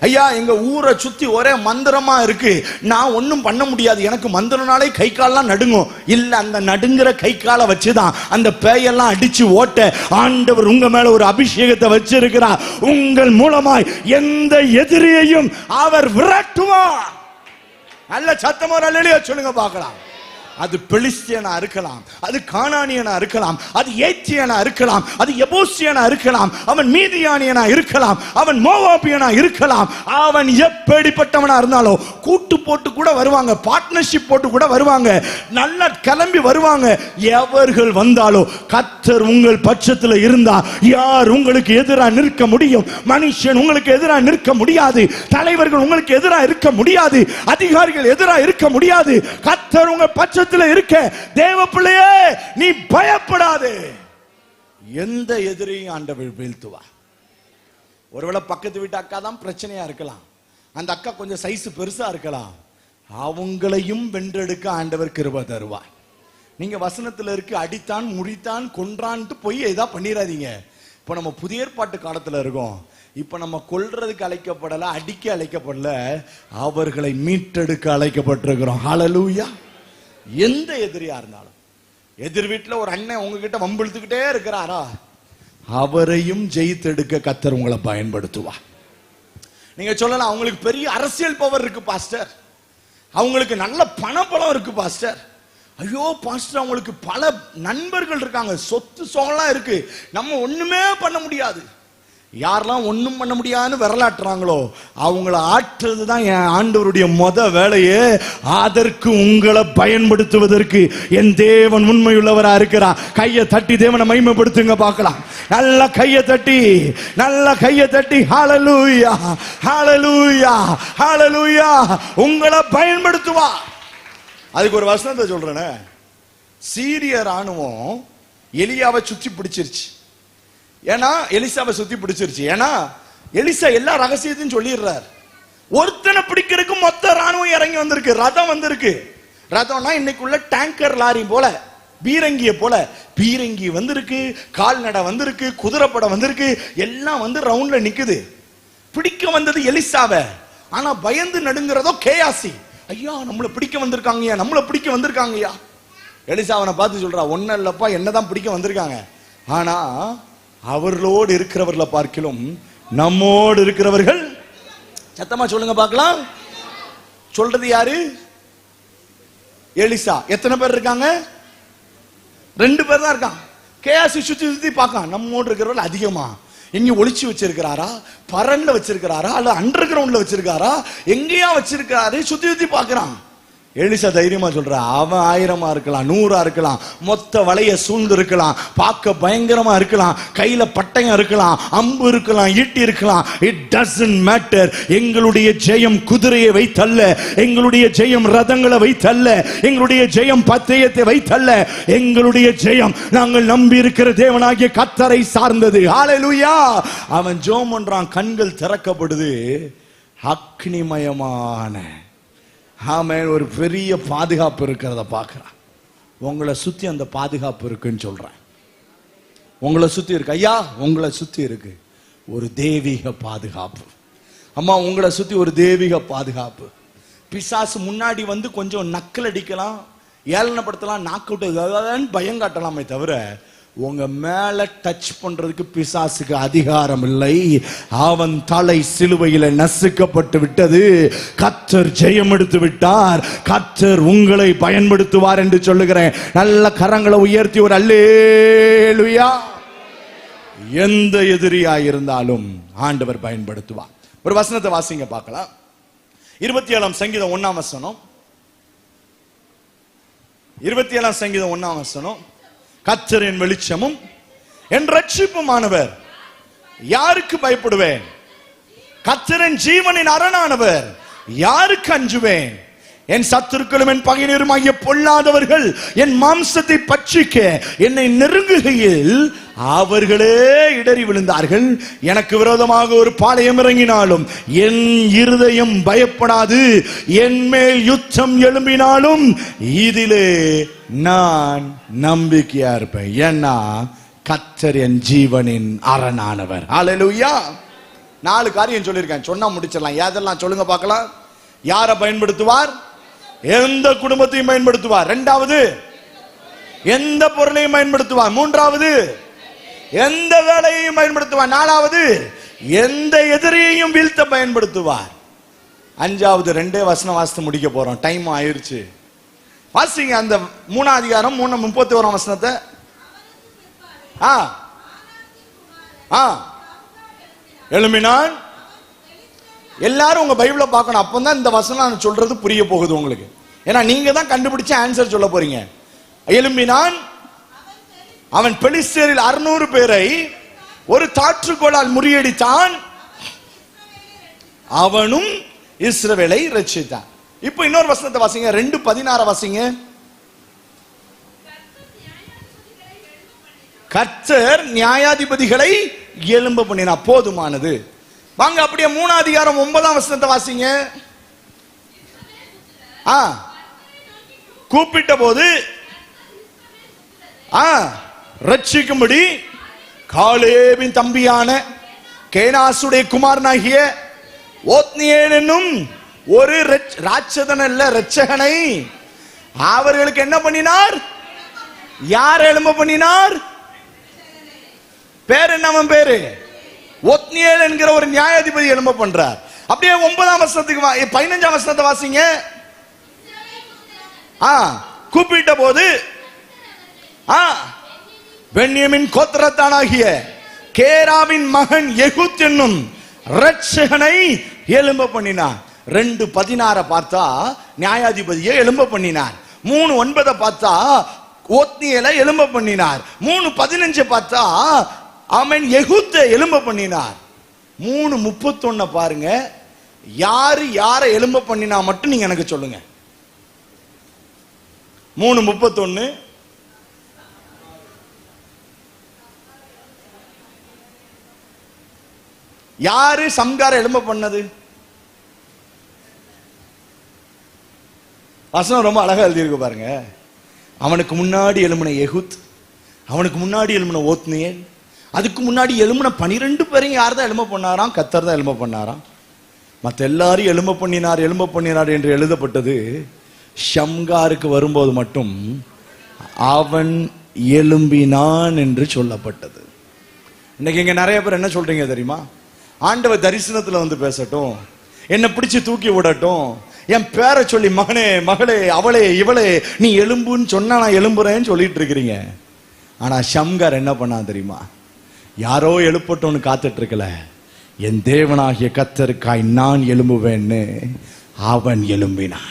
S1: ஐயா எங்க ஊரை சுத்தி ஒரே மந்திரமா இருக்கு, நான் ஒன்னும் பண்ண முடியாது, எனக்கு மந்திரனாலே கை கால்லாம் நடுங்கும், இல்ல, அந்த நடுங்குற கை காலை வச்சுதான் அந்த பேயெல்லாம் அடிச்சு ஓட்ட ஆண்டவர் உங்க மேல ஒரு அபிஷேகத்தை வச்சிருக்கிறார். உங்கள் மூலமாய் எந்த எதிரியையும் அவர் விரட்டுவார். நல்ல சத்தமா அல்லேலூயா சொல்லுங்க பார்க்கலாம். அது பெலிஸ்தியனா இருக்கலாம், அது கானானியனா இருக்கலாம், அது ஏத்தியனா இருக்கலாம், அது எபூசியனா இருக்கலாம், அவன் மீதியானியனா இருக்கலாம், அவன் மோவாபியனா இருக்கலாம். அவன் எப்படிப்பட்டவனா இருந்தாலும் கூட்டு போட்டு கூட வருவாங்க, பார்ட்னர்ஷிப் போட்டு கூட வருவாங்க, நல்லா கிளம்பி வருவாங்க. எவர்கள் வந்தாலும் கர்த்தர் உங்கள் பட்சத்தில் இருந்தா யார் உங்களுக்கு எதிராக நிற்க முடியும்? மனுஷன் உங்களுக்கு எதிராக நிற்க முடியாது, தலைவர்கள் உங்களுக்கு எதிராக இருக்க முடியாது, அதிகாரிகள் எதிராக இருக்க முடியாது. கர்த்தர் உங்கள் பட்சத்தில் இருக்க தேவ பிள்ளையே நீ பயப்படாதே. எந்த எதிரையும் ஆண்டவர் வீழ்த்துவார். ஒருவேளை பக்கத்து வீட்டு அக்கா தான் பிரச்சனையா இருக்கலாம், அந்த அக்கா கொஞ்சம் சைஸ் பெருசா இருக்கலாம், அவங்களையும் வென்றெடுக்க ஆண்டவர் கிருபை தருவார். நீங்க வசனத்துல இருக்கு அடித்தான் முறித்தான் கொன்றான்ட்டு போய் ஏதா பண்ணிடாதீங்க. இப்ப நம்ம புதிய ஏற்பாட்டு காலத்துல இருக்கோம். இப்ப நம்ம கொல்றதுக்கு அழைக்கப்படல, அடிக்க அழைக்கப்படல, அவர்களை மீட்டெடுக்க அழைக்கப்பட்டிருக்கிறோம். ஹல்லேலூயா. எந்த எதிரியா இருந்தாலும், எதிர் வீட்டுல ஒரு அண்ணன் உங்ககிட்ட வம்பிழுத்துக்கிட்டே இருக்கிறாரா, அவரையும் ஜெயித்தெடுக்க கர்த்தர் உங்களை பயன்படுத்துவா. நீங்க சொல்லலாம் அவங்களுக்கு பெரிய அரசியல் பவர் இருக்கு பாஸ்டர், அவங்களுக்கு நல்ல பணபலம் இருக்கு பாஸ்டர். ஐயோ பாஸ்டர் அவங்களுக்கு பல நண்பர்கள் இருக்காங்க, சொத்து சோகலாம் இருக்கு, நம்ம ஒண்ணுமே பண்ண முடியாது. யாரெல்லாம் ஒண்ணும் பண்ண முடியாதுன்னு விரலாட்டுறாங்களோ அவங்கள ஆற்றுறதுதான் என் ஆண்டவருடைய வேலையே. அதற்கு உங்களை பயன்படுத்துவதற்கு என் தேவன் உண்மையுள்ளவரா இருக்கிறார். கையை தட்டி தேவனை மகிமைப்படுத்துங்க பார்க்கலாம். நல்ல கையை தட்டி, நல்ல கையை தட்டி ஹல்லேலூயா, ஹல்லேலூயா, ஹல்லேலூயா. உங்களை பயன்படுத்துவா. அதுக்கு ஒரு வசனத்தை சொல்றேனே, சீரிய ராணுவம் எலியாவை சுற்றி பிடிச்சிருச்சு. ஏன்னா எலிசாவை சுத்தி பிடிச்சிருச்சு. ஏன்னா எலிசா எல்லா ரகசியத்தையும் சொல்லிடுறார். ஒருத்தனை பிடிக்கிறதுக்கு மொத்த ராணுவம் இறங்கி வந்திருக்கு, ரதம் வந்திருக்கு. ரதம்னா இன்னைக்குள்ள டேங்கர் லாரி போல, பீரங்கிய போல பீரங்கி வந்திருக்கு, கால்நடை வந்திருக்கு, குதிரைப்படம் வந்திருக்கு, எல்லாம் வந்து ரவுண்ட்ல நிக்குது. பிடிக்க வந்தது எலிசாவை. ஆனா பயந்து நடுங்கிறதோ கேயாசி. ஐயா நம்மள பிடிக்க வந்திருக்காங்கயா, நம்மள பிடிக்க வந்திருக்காங்கயா. எலிசா அவனை பார்த்து சொல்றா, ஒன்னும் இல்லப்பா, என்னதான் பிடிக்க வந்திருக்காங்க, ஆனா அவர்களோடு இருக்கிறவர்களை பார்க்கிலும் நம்மோடு இருக்கிறவர்கள். சத்தமா சொல்லுங்க பார்க்கலாம். சொல்றது யாரு? எலிசா. எத்தனை பேர் இருக்காங்க? 2 பேர் தான் இருக்கான். கேயாசி சுத்தி சுத்தி பார்க்கான், நம்மோடு இருக்கிறவர்கள் அதிகமா. எங்க ஒளிச்சு வச்சிருக்கிறாரா, பரன்ல வச்சிருக்கிறாரா, அல்ல அண்டர் கிரவுண்ட்ல வச்சிருக்காரா, எங்கேயா வச்சிருக்காரு, சுத்தி சுத்தி பார்க்கிறான். எலிசா தைரியமா சொல்ற, அவன் 1000 இருக்கலாம், 100 இருக்கலாம், மொத்த வலைய சூழ்ந்து இருக்கலாம், பார்க்க பயங்கரமா இருக்கலாம், கையில பட்டயம் இருக்கலாம், அம்பு இருக்கலாம், ஈட்டி இருக்கலாம், இட் டசன்ட் மேட்டர். எங்களுடைய ஜெயம் குதிரையை வைத்தல்ல, எங்களுடைய ஜெயம் ரதங்களை வைத்தல்ல, எங்களுடைய ஜெயம் பந்தயத்தை வைத்தல்ல, எங்களுடைய ஜெயம் நாங்கள் நம்பி இருக்கிற தேவனாகிய கர்த்தரை சார்ந்தது. ஹல்லேலூயா. அவன் ஜெபம் பண்றான், கண்கள் திறக்கப்படுது, அக்னிமயமான ஆமென் ஒரு பெரிய பாதுகாப்பு இருக்கிறத பார்க்கிறான். உங்களை சுத்தி அந்த பாதுகாப்பு இருக்குன்னு சொல்றேன். உங்களை சுத்தி இருக்கு ஐயா, உங்களை சுத்தி இருக்கு ஒரு தெய்வீக பாதுகாப்பு. அம்மா உங்களை சுத்தி ஒரு தெய்வீக பாதுகாப்பு. பிசாசு முன்னாடி வந்து கொஞ்சம் நக்கல் அடிக்கலாம், ஏளனப்படுத்தலாம், நாக் அவுட் பயம் காட்டலாமே தவிர உங்க மேல டச் பண்றதுக்கு பிசாசுக்கு அதிகாரம் இல்லை. அவன் தலை சிலுவையில நசுக்கப்பட்டு விட்டது. கர்த்தர் ஜெயம் எடுத்து விட்டார். கர்த்தர் உங்களை பயன்படுத்துவார் என்று சொல்லுகிறேன். நல்ல கரங்களை உயர்த்தி ஒரு அல்லேலூயா. எந்த எதிரியா இருந்தாலும் ஆண்டவர் பயன்படுத்துவார். ஒரு வசனத்தை வாசிங்க பார்க்கலாம். 27 சங்கீதம் 1 வசனம். 27 சங்கீதம் 1 வசனம். கர்த்தரின் வெளிச்சமும் என் ரட்சிப்புமானவர், யாருக்கு பயப்படுவேன்? கர்த்தரின் ஜீவனின் அரணானவர், யாருக்கு அஞ்சுவேன்? என் சத்துருக்களும் என் பகைஞருமாகிய பொல்லாதவர்கள் என் மாம்சத்தை பட்சிக்க என்னை நெருங்குகையில் அவர்களே இடறி விழுந்தார்கள். எனக்கு விரோதமாக ஒரு பாளையம் இறங்கினாலும் என் இருதயம் பயப்படாது. என் மேல் யுத்தம் எழும்பினாலும் இதிலே நான் நம்பிக்கையா இருப்பேன். ஏன்னா கர்த்தர் என் ஜீவனின் அரணானவர். ஹல்லேலூயா. 4 காரியம் சொல்லியிருக்கேன், சொன்னா முடிச்சிடலாம். எதெல்லாம் சொல்லுங்க பார்க்கலாம். யாரை பயன்படுத்துவார்? எந்த குடும்பத்தையும் பயன்படுத்துவார். 2வது எந்த பொருளையும் பயன்படுத்துவார். 3வது எந்த வேலையையும் பயன்படுத்துவார். 4வது எந்த எதிரியையும் வீழ்த்த பயன்படுத்துவார். 5வது 2 வசனம் வாசித்து முடிக்க போறோம், டைம் ஆயிருச்சு. வாசிங்க அந்த 3ஆம் அதிகாரம் 3:31 வசனத்தை. எழும்பினான். எல்லாரும் உங்க பைபிளை பார்க்கணும், அப்பதான் இந்த வசனம் நான் சொல்றது புரிய போகுது உங்களுக்கு. ஏன்னா நீங்க தான் கண்டுபிடிச்ச ஆன்சர் சொல்ல போறீங்க. எழும்பினான், அவன் பெலிஸ்தரில் 600 பேரை ஒரு தாற்றுக்கோளால் முறியடித்தான், அவனும் இஸ்ரவேலை ரட்சித்தான். இப்போ இன்னொரு வசனத்தை வாசிங்க, 2:16 வாசிங்க. கர்த்தர் நியாயாதிபதிகளை எழும்ப பண்ணினா போதுமானது. வாங்க அப்படியே 3ஆம் அதிகாரம் 9ஆம் வசனத்தை வாசிங்க. கூப்பிட்ட போது ரட்சிக்கும்படி காலேபின் தம்பியான கேனாசுடைய குமாரனாகிய ஓத்னியேல் என்னும் ஒரு ராட்சதன் அல்ல ரட்சகனை அவர்களுக்கு என்ன பண்ணினார்? யார் எழும்ப பண்ணினார்? பேர் என்ன? அவன் பேரு ஒத்னியேல் என்கிற ஒரு நியாயாதிபதி எழும்ப பண்றார். அப்படியே 9ஆம் வசனத்துக்கு 15ஆம் வசனத்தை வாசிங்க. கூப்பிட்ட போது பென்யமின் கோத்திரத்தானாகிய கேராவின் மகன் யெகூத் என்னும் ரட்சகனை எழும்ப பண்ணினார். 2:16 பார்த்தா நியாயாதிபதியை எழும்ப பண்ணினார். 3:9 பார்த்தா ஓத்னியேலை எழும்ப பண்ணினார். 3:15 பார்த்தா அவன் யெகூத்தை எழும்ப பண்ணினார். 3:31 பாருங்க, யாரு யாரை எழும்ப பண்ணினா மட்டும் நீங்க எனக்கு சொல்லுங்க. 3:31 யாரு சம்கார எழும்ப பண்ணது? வசனம் ரொம்ப அழகா எழுதியிருக்கு பாருங்க. அவனுக்கு முன்னாடி எழும்பின யெகூத், அவனுக்கு முன்னாடி எழும்பின ஓத்னியேல், அதுக்கு முன்னாடி எழும்பின 12 பேரையும் யார் தான் எழும்ப பண்ணாராம்? கர்த்தர் தான் எழும்ப பண்ணாராம். மற்ற எல்லாரும் எழும்ப பண்ணினார் என்று எழுதப்பட்டது. ஷம்காருக்கு வரும்போது மட்டும் அவன் எழும்பினான் என்று சொல்லப்பட்டது. இன்னைக்கு இங்க நிறைய பேர் என்ன சொல்றீங்க தெரியுமா? ஆண்டவர் தரிசனத்துல வந்து பேசட்டும், என்ன பிடிச்சு தூக்கி விடட்டும், என் பேரை சொல்லி மகனே மகளே அவளே இவளே நீ எழும்புன்னு சொன்னா நான் எழும்புறேன்னு சொல்லிட்டு இருக்கிறீங்க. ஆனா ஷம்கார் என்ன பண்ணா தெரியுமா? யாரோ எழுப்பட்டோன்னு காத்துட்டு இருக்கல, என் தேவனாகிய கர்த்தருக்காய் நான் எழும்புவேன்னு அவன் எழும்பினான்.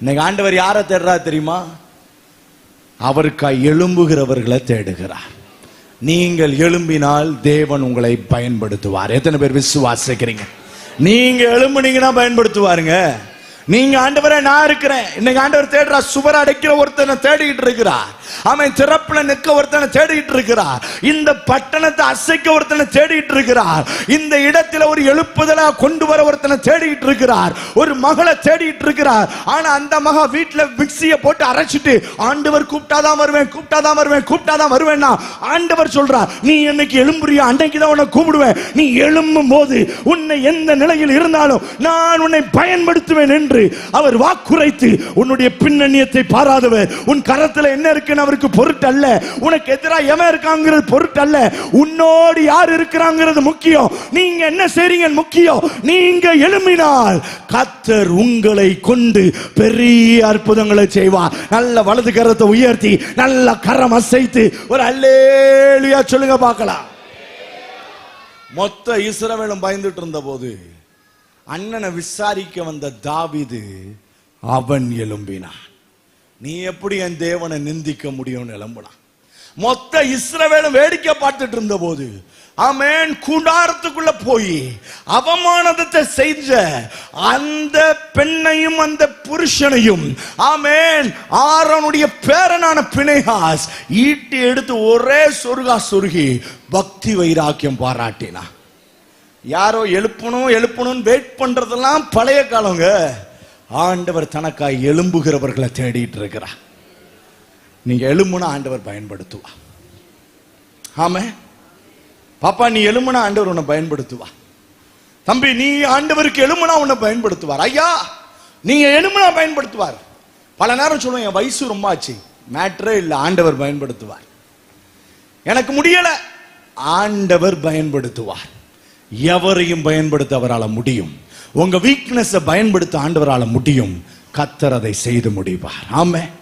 S1: இன்னைக்கு ஆண்டவர் யாரை தேடுறார் தெரியுமா? அவருக்காய் எழும்புகிறவர்களை தேடுகிறார். நீங்கள் எழும்பினால் தேவன் உங்களை பயன்படுத்துவார். எத்தனை பேர் விசுவாசிக்கிறீங்க? நீங்க எழும்புனீங்கன்னா பயன்படுத்துவாருங்க. நீங்க ஆண்டவரே நான் இருக்கிறேன். இன்னைக்கு ஆண்டவர் தேடுறா, சுவர் அடைக்கிற ஒருத்தனை தேடிட்டு இருக்கிறார். அவன் திறப்புல நிற்க ஒருத்தனை தேடிட்டு இருக்கிறார். இந்த பட்டணத்தை அசைக்க ஒருத்தனை தேடிட்டு இருக்கிறார். இந்த இடத்துல ஒரு எழுப்புதலா கொண்டு வர ஒருத்தனை தேடிட்டு இருக்கிறார். ஒரு மகளை தேடிட்டு இருக்கிறார். ஆனா அந்த மக வீட்டுல மிக்சியை போட்டு அரைச்சிட்டு ஆண்டவர் கூப்பிட்டாதான் வருவேன், கூப்பிட்டாதான் வருவேன், கூப்பிட்டாதான் வருவேன்னா ஆண்டவர் சொல்றார், நீ என்னைக்கு எழும்புறியா அன்னைக்குதான் உன்னை கூப்பிடுவேன். நீ எழும்பும் போது உன்னை எந்த நிலையில் இருந்தாலும் நான் உன்னை பயன்படுத்துவேன் என்று அவர் வாக்குரைத்து, உன்னுடைய பின்னணியத்தை பாராதவர், உன் கரத்துல என்ன இருக்குன்னு அவருக்கு பொருட்டல்ல, உனக்கு எதிராக எவன் இருக்காங்கிறது பொருட்டல்ல, உன்னோடு யார் இருக்கிறாங்கிறது முக்கியம். நீங்க என்ன செய்றீங்க முக்கியம். நீங்க எழும்பினால் கர்த்தர் உங்களை கொண்டு பெரிய அற்புதங்களை செய்வார். நல்ல வலது கரத்தை உயர்த்தி நல்ல கரம் அசைத்து ஒரு அல்லேலூயா சொல்லுங்க பார்க்கலாம். மொத்த இஸ்ரவேலும் பயந்துட்டு இருந்த போது அண்ணனை விசாரிக்க வந்த தாவீது அவன் எழும்பினான். நீ எப்படி என் தேவனை நிந்திக்க முடியும்னு எழும்பினான். மொத்த இஸ்ரவேலும் வேடிக்கை பார்த்துட்டு இருந்த போது ஆமென் கூடாரத்துக்குள்ள போய் அவமானத்தை செஞ்ச அந்த பெண்ணையும் அந்த புருஷனையும் ஆமென் ஆரோனுடைய பேரனான பினேகாஸ் ஈட்டி எடுத்து ஒரே சொருகா சொருகி பக்தி வைராக்கியம் பாராட்டினான். யாரோ எழுப்பணும் வெயிட் பண்றதெல்லாம் பழைய காலங்க. ஆண்டவர் தனக்காய் எழும்புகிறவர்களை தேடிட்டு இருக்கிறார். நீங்க எழும்புனா ஆண்டவர் பயன்படுத்துவா. ஆமா பாப்பா, நீ எழும்புனா ஆண்டவர் உன்னை பயன்படுத்துவா. தம்பி, நீ ஆண்டவருக்கு எழும்புனா உன்னை பயன்படுத்துவார். ஐயா, நீங்க எழும்புனா பயன்படுத்துவார். பல நேரம் சொல்லுவோம், என் வயசு ரொம்ப ஆச்சு, மேட்டரே இல்லை, ஆண்டவர் பயன்படுத்துவார். எனக்கு முடியல, ஆண்டவர் பயன்படுத்துவார். எவரையும் பயன்படுத்த அவரால் முடியும். உங்க வீக்னஸ் பயன்படுத்த ஆண்டவரால் முடியும். கர்த்தர் அதை செய்து முடிப்பார். ஆமென்.